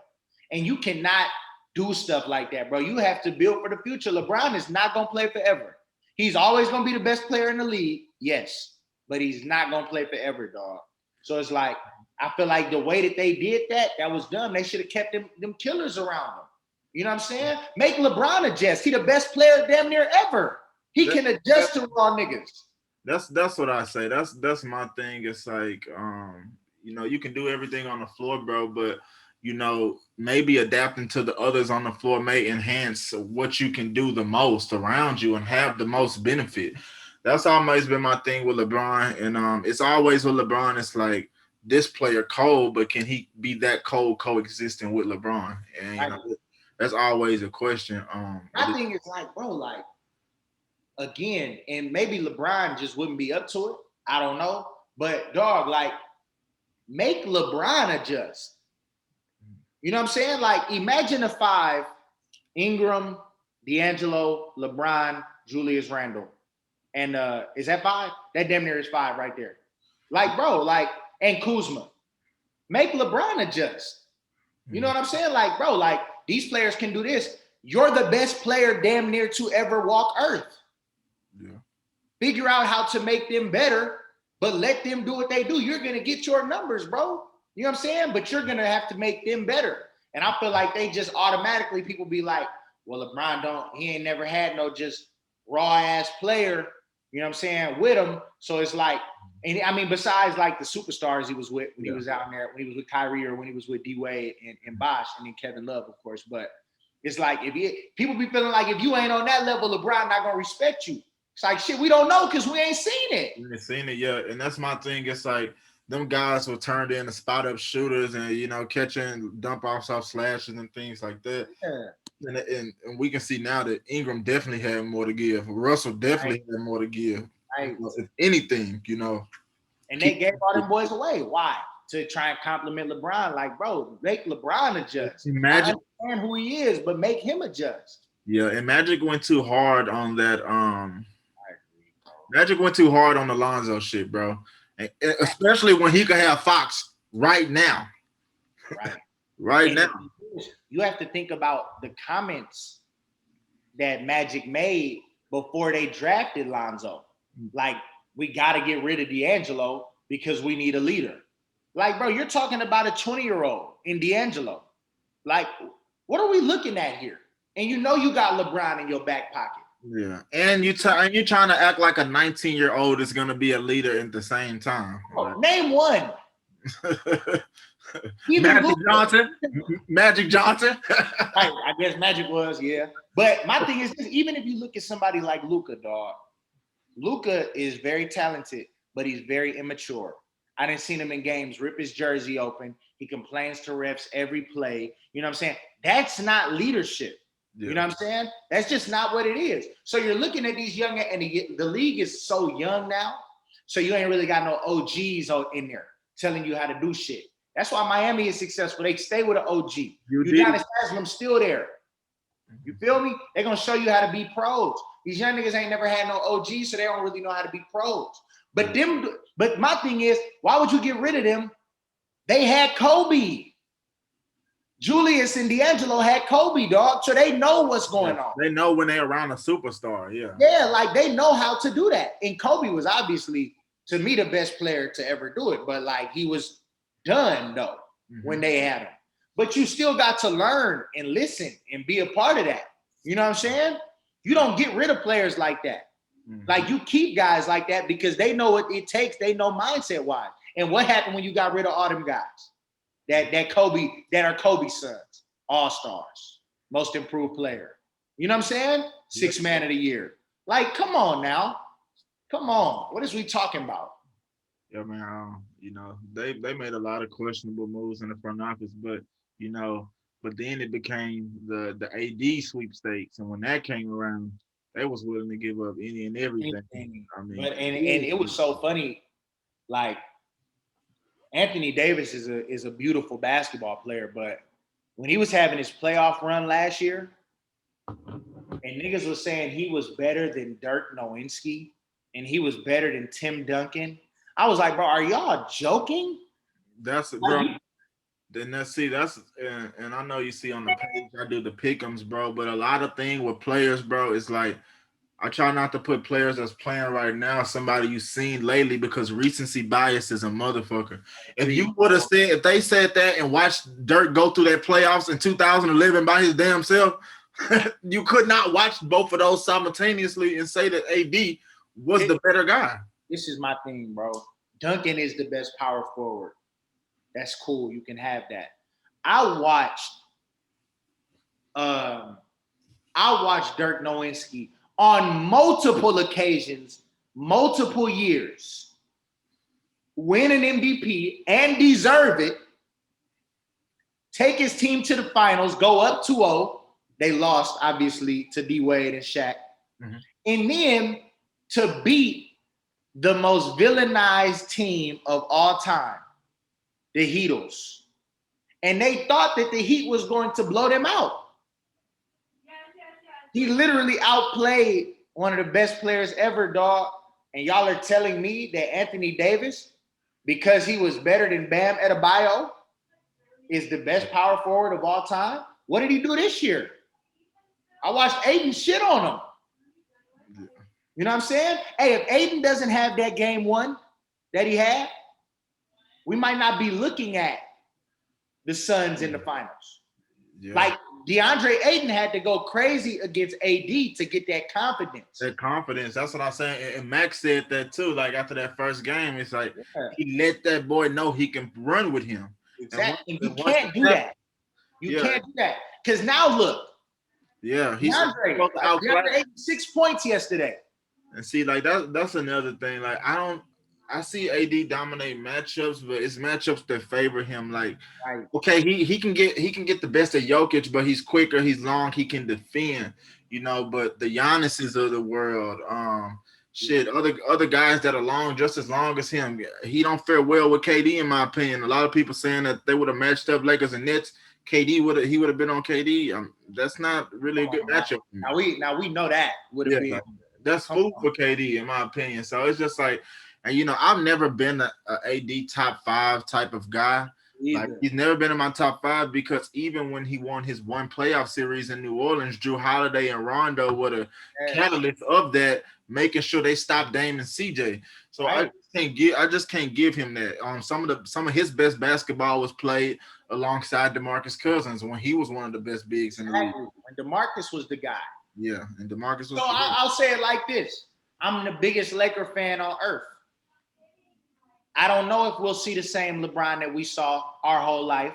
And you cannot do stuff like that, bro. You have to build for the future. LeBron is not going to play forever. He's always going to be the best player in the league, yes, but he's not going to play forever, dog. So it's like, I feel like the way that they did that was dumb. They should have kept them killers around him. You know what I'm saying? Make LeBron adjust. He the best player damn near ever. He can adjust to raw niggas. That's what I say. That's my thing. It's like, you know, you can do everything on the floor, bro, but you know, maybe adapting to the others on the floor may enhance what you can do the most around you and have the most benefit. That's always been my thing with LeBron. And it's always with LeBron, it's like this player cold, but can he be that cold coexisting with LeBron? And you know, that's always a question. I think it's like, bro, like, again, and maybe LeBron just wouldn't be up to it. I don't know. But dog, like, make LeBron adjust. You know what I'm saying? Like, imagine a 5, Ingram, D'Angelo, LeBron, Julius Randle. And is that 5? That damn near is 5 right there. Like, bro, like, and Kuzma. Make LeBron adjust. You know what I'm saying? Like, bro, like, these players can do this. You're the best player damn near to ever walk earth. Yeah. Figure out how to make them better, but let them do what they do. You're going to get your numbers, bro. You know what I'm saying? But you're going to have to make them better. And I feel like they just automatically, people be like, well, LeBron he ain't never had no just raw ass player, you know what I'm saying, with him. So it's like, and I mean, besides like the superstars he was with when he was out there, when he was with Kyrie or when he was with D-Wade and Bosh and then Kevin Love, of course. But it's like, people be feeling like if you ain't on that level, LeBron not going to respect you. It's like, shit, we don't know because we ain't seen it. We ain't seen it yet. And that's my thing. It's like them guys were turned into spot-up shooters and, you know, catching dump-offs off slashes and things like that. Yeah. And we can see now that Ingram definitely had more to give. Russell definitely had more to give. Right. If anything, you know. And they gave all them boys away. Why? To try and compliment LeBron. Like, bro, make LeBron adjust. Imagine I understand who he is, but make him adjust. Yeah, and Magic went too hard on that. Magic went too hard on the Lonzo shit, bro. And especially when he could have Fox right now. Right. Right now. You have to think about the comments that Magic made before they drafted Lonzo. Like, we got to get rid of D'Angelo because we need a leader. Like, bro, you're talking about a 20-year-old in D'Angelo. Like, what are we looking at here? And you know you got LeBron in your back pocket. Yeah, and you're trying to act like a 19-year-old is going to be a leader at the same time. Oh, name one. Magic Johnson. I guess Magic was, yeah. But my thing is this, even if you look at somebody like Luka, dog, Luka is very talented, but he's very immature. I didn't see him in games rip his jersey open. He complains to refs every play. You know what I'm saying? That's not leadership. Yeah. You know what I'm saying? That's just not what it is. So you're looking at these young, and the league is so young now, so you ain't really got no OGs in there telling you how to do shit. That's why Miami is successful. They stay with an OG. Udonis Haslam's still there. You feel me? They're going to show you how to be pros. These young niggas ain't never had no OG, so they don't really know how to be pros. But my thing is, why would you get rid of them? They had Kobe. Julius and D'Angelo had Kobe, dog. So they know what's going on. They know when they're around a superstar, yeah. Yeah, like they know how to do that. And Kobe was obviously, to me, the best player to ever do it. But like he was done, though, when they had him. But you still got to learn and listen and be a part of that. You know what I'm saying? You don't get rid of players like that. Like you keep guys like that because they know what it takes. They know mindset-wise. And what happened when you got rid of all them guys? That are Kobe sons, all-stars, most improved player. You know what I'm saying? 6th man of the year. Like, come on now. Come on. What is we talking about? Yeah, man. You know, they made a lot of questionable moves in the front office, but then it became the AD sweepstakes, and when that came around, they was willing to give up any and everything. I mean, and it was so funny, like. Anthony Davis is a beautiful basketball player, but when he was having his playoff run last year, and niggas was saying he was better than Dirk Nowitzki and he was better than Tim Duncan, I was like, bro, are y'all joking? That's bro. And I know you see on the page I do the pick'ems, bro. But a lot of thing with players, bro, is like I try not to put players that's playing right now somebody you've seen lately because recency bias is a motherfucker. If they said that and watched Dirk go through that playoffs in 2011 by his damn self, you could not watch both of those simultaneously and say that AD was the better guy. This is my thing, bro. Duncan is the best power forward. That's cool. You can have that. I watched Dirk Nowitzki on multiple occasions, multiple years, win an MVP and deserve it, take his team to the finals, go up 2-0. They lost, obviously, to D-Wade and Shaq. And then to beat the most villainized team of all time, the Heatles. And they thought that the Heat was going to blow them out. He literally outplayed one of the best players ever, dog. And y'all are telling me that Anthony Davis, because he was better than Bam Adebayo, is the best power forward of all time? What did he do this year? I watched Aiden shit on him. You know what I'm saying? Hey, if Aiden doesn't have that game one that he had, we might not be looking at the Suns in the finals. Yeah. Like DeAndre Ayton had to go crazy against AD to get that confidence. That confidence. That's what I'm saying. And Max said that too. Like after that first game, it's like he let that boy know he can run with him. Exactly. And you can't do that. You can't do that. Because now look. Yeah, he's DeAndre Ayton 6 points yesterday. And see, like that's another thing. Like I see AD dominate matchups, but it's matchups that favor him. Like, okay, he can get the best of Jokic, but he's quicker, he's long, he can defend, you know. But the Giannis's of the world, other guys that are long, just as long as him, he don't fare well with KD, in my opinion. A lot of people saying that they would have matched up Lakers and Nets. KD would have been on KD. That's not really a good matchup. Now we know that would have been. That's food for KD, in my opinion. So it's just like. And, you know, I've never been a AD top 5 type of guy. Like, he's never been in my top 5 because even when he won his one playoff series in New Orleans, Drew Holiday and Rondo were the catalyst of that, making sure they stopped Dame and CJ. So I just can't give him that. Some of his best basketball was played alongside DeMarcus Cousins when he was one of the best bigs in the league. When DeMarcus was the guy. Yeah, and DeMarcus was. So I'll say it like this: I'm the biggest Laker fan on earth. I don't know if we'll see the same LeBron that we saw our whole life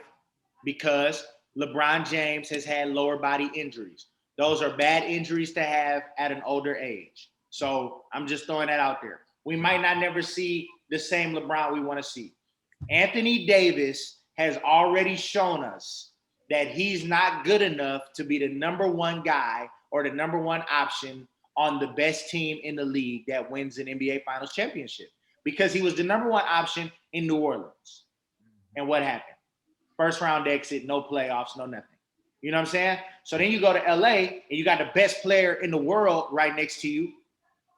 because LeBron James has had lower body injuries. Those are bad injuries to have at an older age. So I'm just throwing that out there. We might not never see the same LeBron we want to see. Anthony Davis has already shown us that he's not good enough to be the number one guy or the number one option on the best team in the league that wins an NBA Finals championship. Because he was the number one option in New Orleans. And what happened? First round exit, no playoffs, no nothing. You know what I'm saying? So then you go to LA and you got the best player in the world right next to you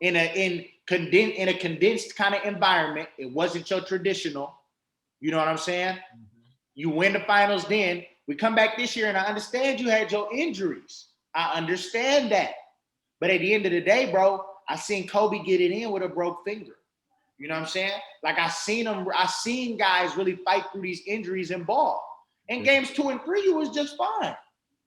in a condensed kind of environment. It wasn't your traditional. You know what I'm saying? Mm-hmm. You win the finals then. We come back this year and I understand you had your injuries. I understand that. But at the end of the day, bro, I seen Kobe get it in with a broke finger. You know what I'm saying? Like I seen guys really fight through these injuries in ball. In games 2 and 3, you was just fine.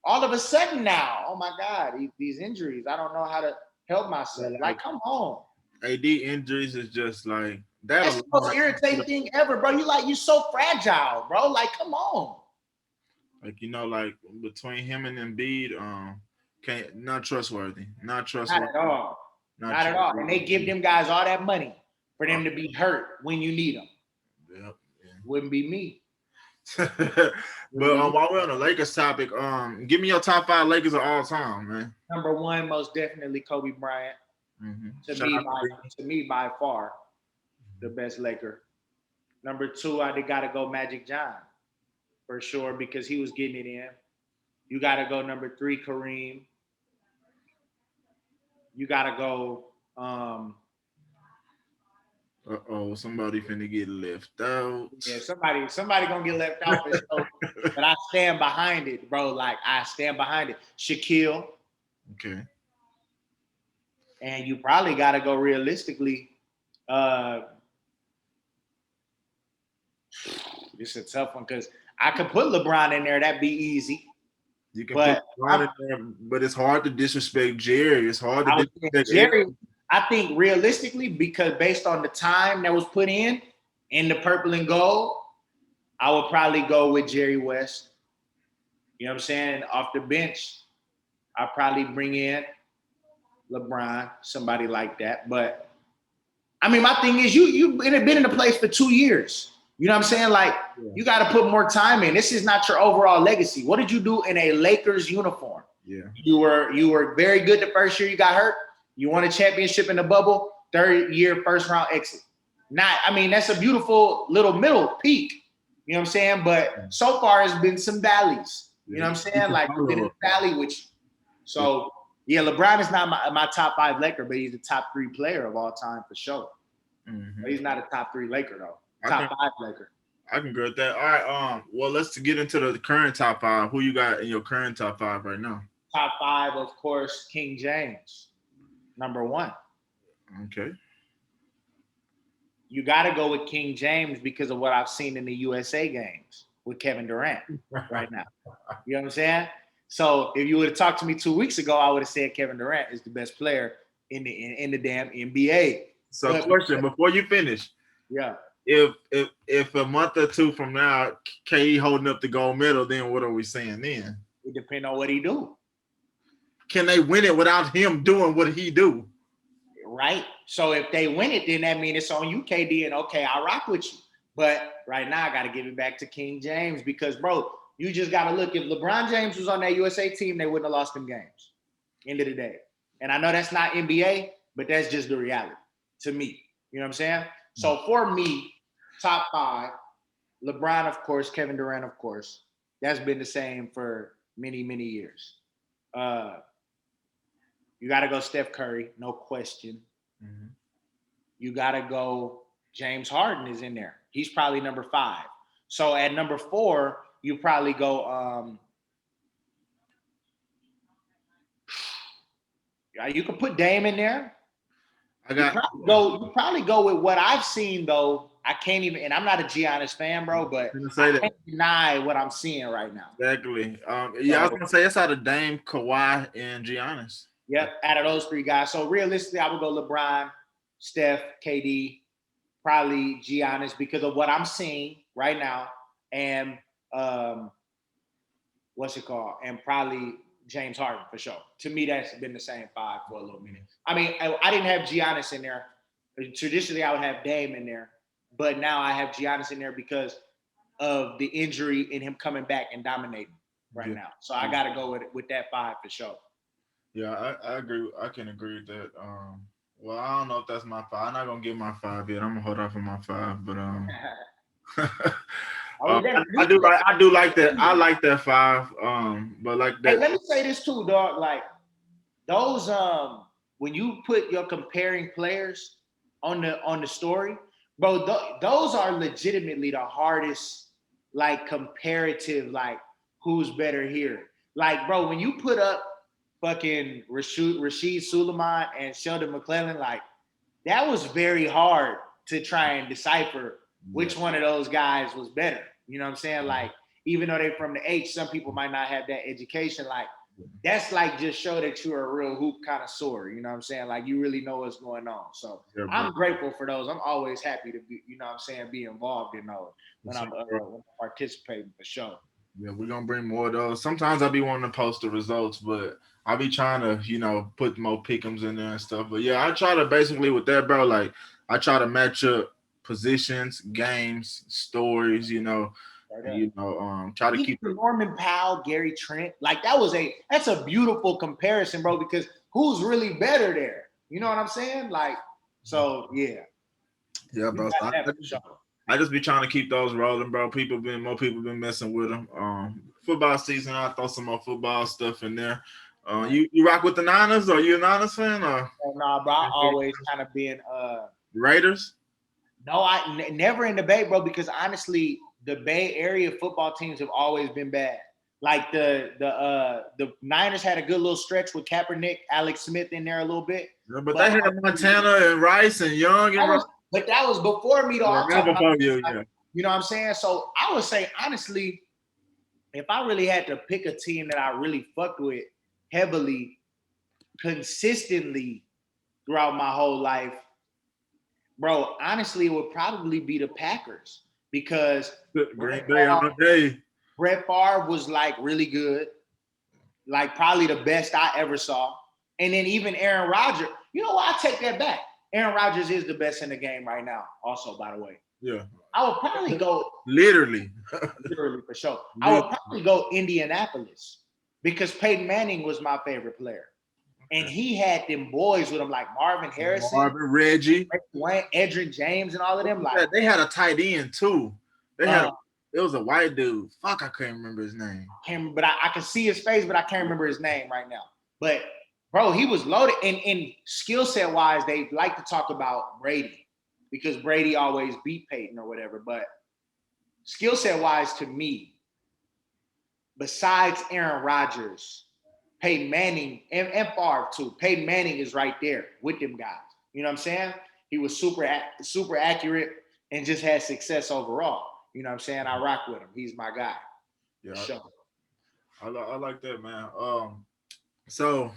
All of a sudden now, oh my God, these injuries, I don't know how to help myself. Like, come on. AD injuries is just like that. That's the most irritating thing ever, bro. You're so fragile, bro. Like, come on. Like, you know, like between him and Embiid, not trustworthy. Not at all. Not at all. And they give them guys all that money for them to be hurt when you need them. Yep. Yeah. Wouldn't be me. But while we're on the Lakers topic, give me your top 5 Lakers of all time, man. Number 1, most definitely Kobe Bryant. Mm-hmm. To me, by far, the best Laker. Number 2, I gotta go Magic John for sure because he was getting it in. You gotta go number 3, Kareem. You gotta go. Somebody finna get left out. Yeah, somebody gonna get left out. But I stand behind it, bro. Like, I stand behind it. Shaquille. Okay. And you probably gotta go realistically. This is a tough one because I could put LeBron in there. That'd be easy. You can put LeBron in there, but it's hard to disrespect Jerry. It's hard to disrespect Jerry. I think realistically, because based on the time that was put in the purple and gold, I would probably go with Jerry West. You know what I'm saying? Off the bench, I'd probably bring in LeBron, somebody like that. But I mean, my thing is you've been in the place for 2 years. You know what I'm saying? Like, you got to put more time in. This is not your overall legacy. What did you do in a Lakers uniform? Yeah. You were very good the first year you got hurt. You won a championship in the bubble. third-year first-round exit. That's a beautiful little middle peak. You know what I'm saying? But so far, it's been some valleys. You know what I'm saying? Like, we've been in the valley with you. So, yeah, LeBron is not my top 5 Laker, but he's a top 3 player of all time for sure. Mm-hmm. But he's not a top 3 Laker, though. Top 5 Laker. I can agree with that. All right. Well, let's get into the current top 5. Who you got in your current top 5 right now? Top 5, of course, King James, number 1. Okay. You got to go with King James because of what I've seen in the USA games with Kevin Durant right now. You know what I'm saying? So if you would have talked to me 2 weeks ago, I would have said Kevin Durant is the best player in the damn NBA. So, question before you finish. Yeah. If a month or 2 from now, KD holding up the gold medal, then what are we saying then? It depends on what he do. Can they win it without him doing what he do? Right. So if they win it, then that means it's on you, KD, and okay, I'll rock with you. But right now, I got to give it back to King James because, bro, you just got to look. If LeBron James was on that USA team, they wouldn't have lost them games. End of the day. And I know that's not NBA, but that's just the reality to me. You know what I'm saying? So for me, top 5, LeBron, of course, Kevin Durant, of course. That's been the same for many, many years. You got to go Steph Curry, no question. Mm-hmm. You got to go James Harden is in there. He's probably number 5. So at number 4, you probably go you could put Dame in there. You probably go with what I've seen, though. I can't even, and I'm not a Giannis fan, bro, but I can't deny what I'm seeing right now. Exactly. I was going to say it's out of Dame, Kawhi, and Giannis. Yep, out of those 3 guys. So realistically, I would go LeBron, Steph, KD, probably Giannis because of what I'm seeing right now, and and probably James Harden for sure. To me, that's been the same 5 for a little minute. I didn't have Giannis in there. Traditionally, I would have Dame in there, but now I have Giannis in there because of the injury and him coming back and dominating right now. So I got to go with that 5 for sure. Yeah, I agree. I can agree with that. Well, I don't know if that's my 5. I'm not gonna get my 5 yet. I'm gonna hold off on my 5, but I do like that. I like that 5. But like that. Hey, let me say this too, dog. Like those when you put your comparing players on the story, bro, those are legitimately the hardest like comparative, like who's better here. Like, bro, when you put up fucking Rasheed Suleiman and Sheldon McClellan, like that was very hard to try and decipher which one of those guys was better. You know what I'm saying? Like, even though they're from the H, some people might not have that education. Like, that's like just show that you're a real hoop connoisseur. You know what I'm saying? Like, you really know what's going on. So I'm grateful for those. I'm always happy to be, you know what I'm saying, be involved in those when I'm participating for sure. Yeah, we're gonna bring more of those. Sometimes I be wanting to post the results, but I be trying to, put more pick'ems in there and stuff. But yeah, I try to basically with that, bro. Like I try to match up positions, games, stories. Try to keep Norman Powell, Gary Trent. Like that's a beautiful comparison, bro. Because who's really better there? You know what I'm saying? Like, so yeah. Yeah, bro. I just be trying to keep those rolling, bro. More people been messing with them. Football season, I throw some more football stuff in there. You rock with the Niners? Are you a Niners fan? Or? Nah, bro. I always kind of been Raiders. No, I never in the Bay, bro. Because honestly, the Bay Area football teams have always been bad. Like the Niners had a good little stretch with Kaepernick, Alex Smith in there a little bit. Yeah, but they had Montana and Rice and Young and. But that was before me, though. Yeah, you know what I'm saying? So I would say, honestly, if I really had to pick a team that I really fucked with heavily, consistently throughout my whole life, bro, honestly, it would probably be the Packers because Green Bay on the day. Brett Favre was like really good, like probably the best I ever saw. And then even Aaron Rodgers, you know what? I take that back. Aaron Rodgers is the best in the game right now, also, by the way. Yeah. I would probably go literally for sure. I would probably go Indianapolis because Peyton Manning was my favorite player. And he had them boys with him like Marvin Harrison, Marvin, Reggie, Wayne, Edric James, and all of them. Like they had a tight end too. They had it was a white dude. Fuck, I can't remember his name. But I can see his face, but I can't remember his name right now. But bro, he was loaded. And skill set wise, they like to talk about Brady because Brady always beat Peyton or whatever. But skill set wise, to me, besides Aaron Rodgers, Peyton Manning, and Favre too. Peyton Manning is right there with them guys. You know what I'm saying? He was super accurate and just had success overall. You know what I'm saying? I rock with him. He's my guy. Yeah, sure. I like that, man. So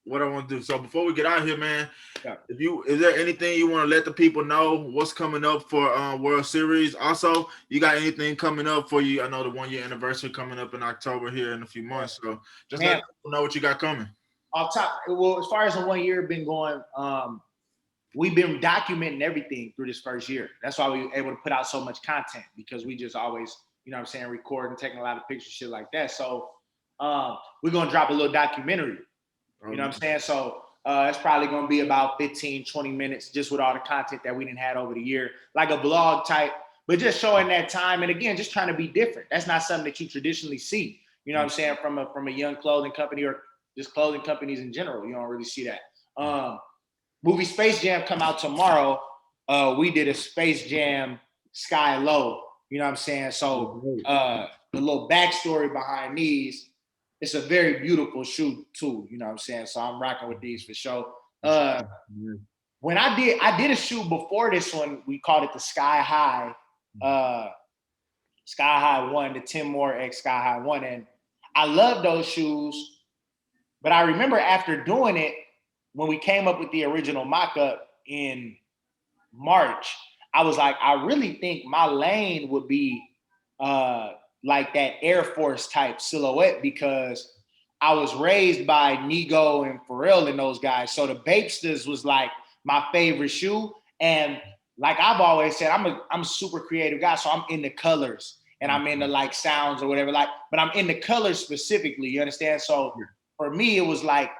what I want to do. So before we get out here, man, is there anything you want to let the people know what's coming up for World Series? Also, you got anything coming up for you? I know the 1 year anniversary coming up in October here in a few months. So just let people know what you got coming. Off top, well, as far as the 1 year been going, we've been documenting everything through this first year. That's why we were able to put out so much content because we just always, you know what I'm saying, recording, taking a lot of pictures, shit like that. So we're going to drop a little documentary. You know what I'm saying? So it's probably going to be about 15, 20 minutes just with all the content that we didn't have over the year, like a vlog type, but just showing that time. And again, just trying to be different. That's not something that you traditionally see, you know what I'm saying, from a young clothing company or just clothing companies in general. You don't really see that. Movie Space Jam come out tomorrow. We did a Space Jam Sky Low, you know what I'm saying? So the little backstory behind these, it's a very beautiful shoe too, you know what I'm saying? So I'm rocking with these for sure. When I did a shoe before this one, we called it the Sky High, Sky High 1, the Tim Moore X Sky High 1. And I love those shoes, but I remember after doing it, when we came up with the original mock-up in March, I was like, I really think my lane would be like that Air Force type silhouette because I was raised by Nego and Pharrell and those guys. So the Bapesters was like my favorite shoe. And like I've always said, I'm a super creative guy. So I'm into colors and I'm into like sounds or whatever, but I'm into colors specifically, you understand? So for me, it was like,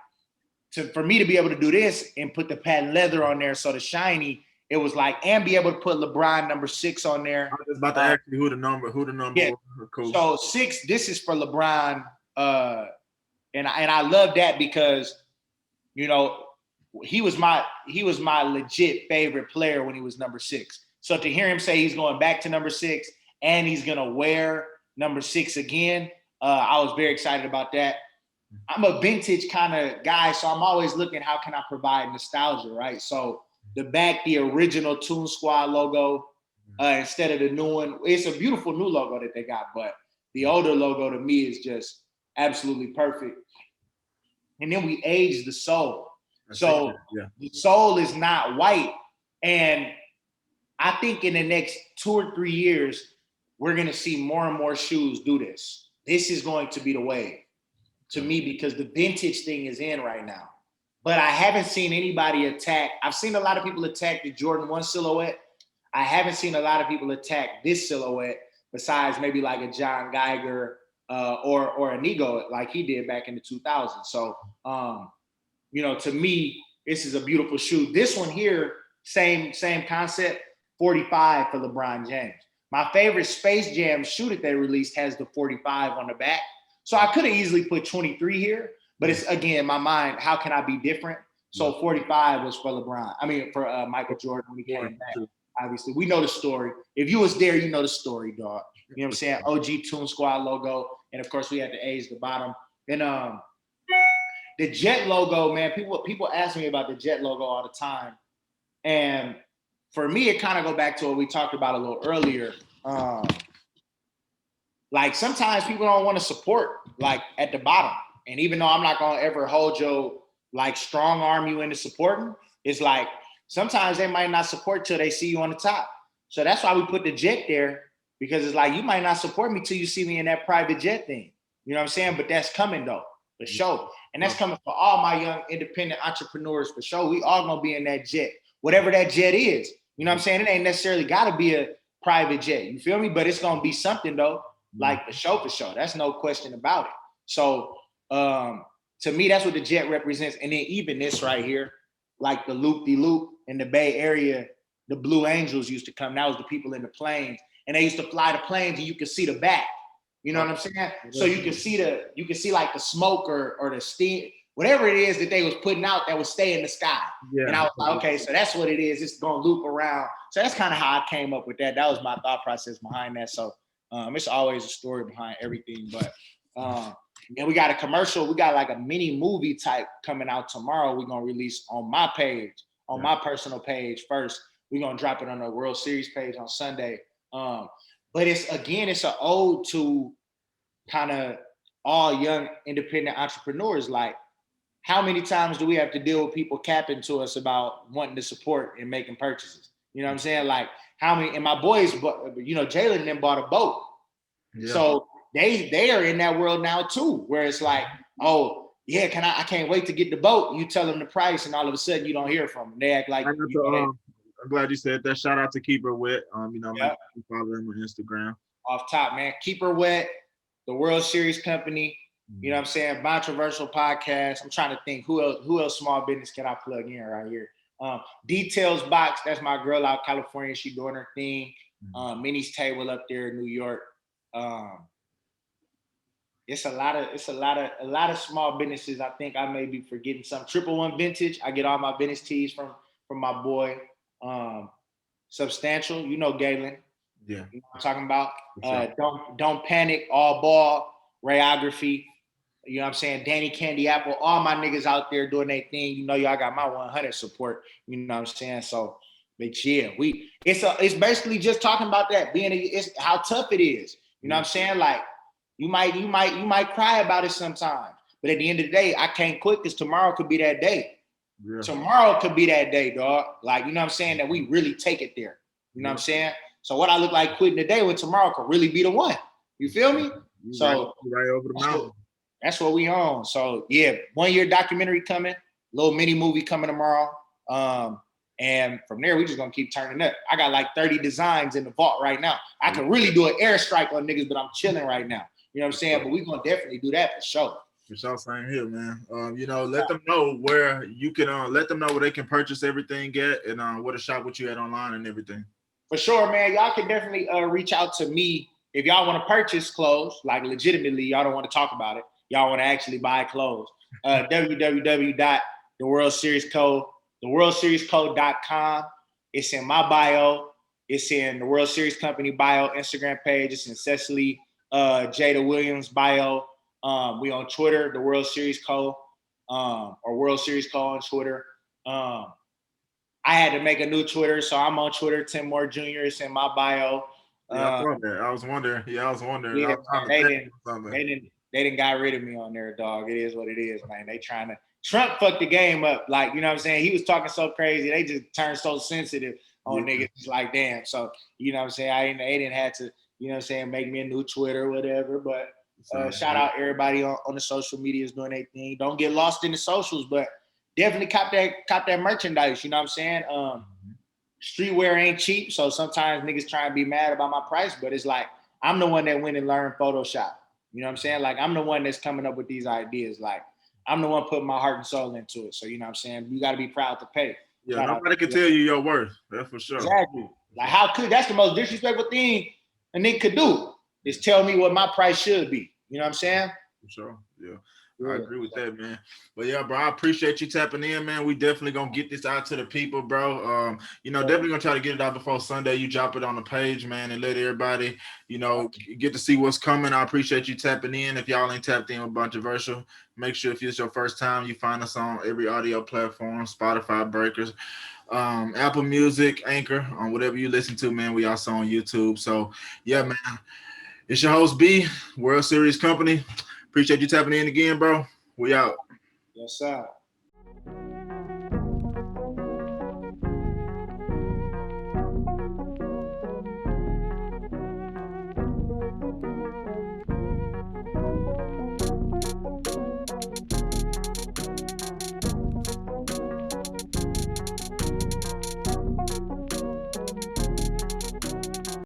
for me to be able to do this and put the patent leather on there so the shiny, it was like, and be able to put LeBron number 6 on there. I was about to ask you who the number yeah. was. Cool. So 6, this is for LeBron. And I love that because, you know, he was my legit favorite player when he was number 6. So to hear him say he's going back to number 6 and he's going to wear number 6 again, I was very excited about that. I'm a vintage kind of guy, so I'm always looking how can I provide nostalgia, right? So the back, the original Toon Squad logo instead of the new one. It's a beautiful new logo that they got, but the older logo to me is just absolutely perfect. And then we aged the sole. So the sole is not white. And I think in the next 2 or 3 years, we're going to see more and more shoes do this. This is going to be the wave to me because the vintage thing is in right now. But I haven't seen anybody attack. I've seen a lot of people attack the Jordan 1 silhouette. I haven't seen a lot of people attack this silhouette besides maybe like a John Geiger or a Nego like he did back in the 2000s. So, you know, to me, this is a beautiful shoe. This one here, same concept, 45 for LeBron James. My favorite Space Jam shoe that they released has the 45 on the back. So I could have easily put 23 here, but it's, again, in my mind, how can I be different? So 45 was for LeBron. I mean, for Michael Jordan when he came back. Obviously, we know the story. If you was there, you know the story, dog. You know what I'm saying? OG Toon Squad logo. And, of course, we had the A's, the bottom. Then the Jet logo, man, people ask me about the Jet logo all the time. And for me, it kind of go back to what we talked about a little earlier. Like sometimes people don't want to support like at the bottom. And even though I'm not going to ever hold your like strong arm you into supporting, it's like sometimes they might not support till they see you on the top. So that's why we put the Jet there because it's like you might not support me till you see me in that private jet thing. You know what I'm saying? But that's coming though, for sure. And that's coming for all my young independent entrepreneurs for sure. We all gonna be in that jet, whatever that jet is. You know what I'm saying? It ain't necessarily gotta be a private jet. You feel me? But it's gonna be something though, like for sure. That's no question about it. So to me, that's what the jet represents. And then even this right here, like the loop-de-loop in the Bay Area, the Blue Angels used to come. That was the people in the planes. And they used to fly the planes and you could see the back. You know what I'm saying? So you can see like the smoke or the steam, whatever it is that they was putting out that would stay in the sky. Yeah. And I was like, okay, so that's what it is. It's gonna loop around. So that's kind of how I came up with that. That was my thought process behind that. So it's always a story behind everything. But and we got a commercial. We got like a mini movie type coming out tomorrow. We're gonna release on my page, on my personal page first. We're gonna drop it on the World Series page on Sunday. But it's an ode to kind of all young independent entrepreneurs. Like, how many times do we have to deal with people capping to us about wanting to support and making purchases? You know what I'm saying? Like, how many? And my boys, Jaden and them bought a boat. Yeah. So they are in that world now too, where it's like, oh yeah, I can't wait to get the boat. You tell them the price, and all of a sudden you don't hear from them. They act like. I'm glad you said that. Shout out to Keep Her Wet. Follow him on Instagram. Off top, man. Keep Her Wet, the World Series Company. You know what I'm saying? Controversial podcast. I'm trying to think who else small business can I plug in right here? Details Box. That's my girl out California. She doing her thing. Minnie's Table up there in New York. It's a lot of small businesses. I think I may be forgetting some. 111 Vintage. I get all my business tees from my boy. Substantial, Galen. Yeah. You know what I'm talking about? Sure. Don't Panic, All Ball, Rayography. You know what I'm saying? Danny Candy Apple, all my niggas out there doing their thing. Y'all got my 100 support. You know what I'm saying? So, but yeah, it's basically just talking about that it's how tough it is. You know what I'm saying? Like, you might cry about it sometimes, but at the end of the day, I can't quit because tomorrow could be that day. Yeah. Tomorrow could be that day, dog. Like, you know what I'm saying? That we really take it there. You know what I'm saying? So what I look like quitting today when tomorrow could really be the one. You feel me? So right over the mountain. That's what we on. So yeah, 1 year documentary coming, little mini movie coming tomorrow. And from there, we just gonna keep turning up. I got like 30 designs in the vault right now. I can really do an airstrike on niggas, but I'm chilling right now. You know what I'm saying? But we gonna definitely do that for sure. For sure, same here, man. Let them know where you can let them know where they can purchase everything at, and what to shop with you at online and everything. For sure, man. Y'all can definitely reach out to me if y'all want to purchase clothes, like legitimately. Y'all don't want to talk about it. Y'all want to actually buy clothes. theworldseriescode.com. It's in my bio. It's in the World Series Company bio, Instagram page. It's in Cecily Jada Williams bio. We on Twitter, the World Series Code, or World Series Code on Twitter. I had to make a new Twitter, so I'm on Twitter, Tim Moore Jr. It's in my bio. I was wondering. Yeah, they didn't got rid of me on there, dog. It is what it is, man. They trying to Trump fucked the game up. Like, you know what I'm saying? He was talking so crazy. They just turned so sensitive on niggas. It's like, damn. So, you know what I'm saying? They didn't have to, you know what I'm saying, make me a new Twitter or whatever. But shout out everybody on the social medias doing their thing. Don't get lost in the socials, but definitely cop that merchandise. You know what I'm saying? Streetwear ain't cheap, so sometimes niggas try and be mad about my price, but it's like I'm the one that went and learned Photoshop. You know what I'm saying? Like, I'm the one that's coming up with these ideas. Like, I'm the one putting my heart and soul into it. So, you know what I'm saying? You got to be proud to pay. Yeah, nobody can tell you your worth. That's for sure. Exactly. Like, that's the most disrespectful thing a nigga could do, is tell me what my price should be. You know what I'm saying? For sure. Yeah. I agree with that, man. But yeah, bro, I appreciate you tapping in, man. We definitely gonna get this out to the people, bro. Definitely gonna try to get it out before Sunday. You drop it on the page, man, and let everybody, get to see what's coming. I appreciate you tapping in. If y'all ain't tapped in with Controversial, make sure if it's your first time, you find us on every audio platform, Spotify, Breakers, Apple Music, Anchor, on whatever you listen to, man. We also on YouTube. So yeah, man. It's your host B, World Series Company. Appreciate you tapping in again, bro. We out. Yes, sir.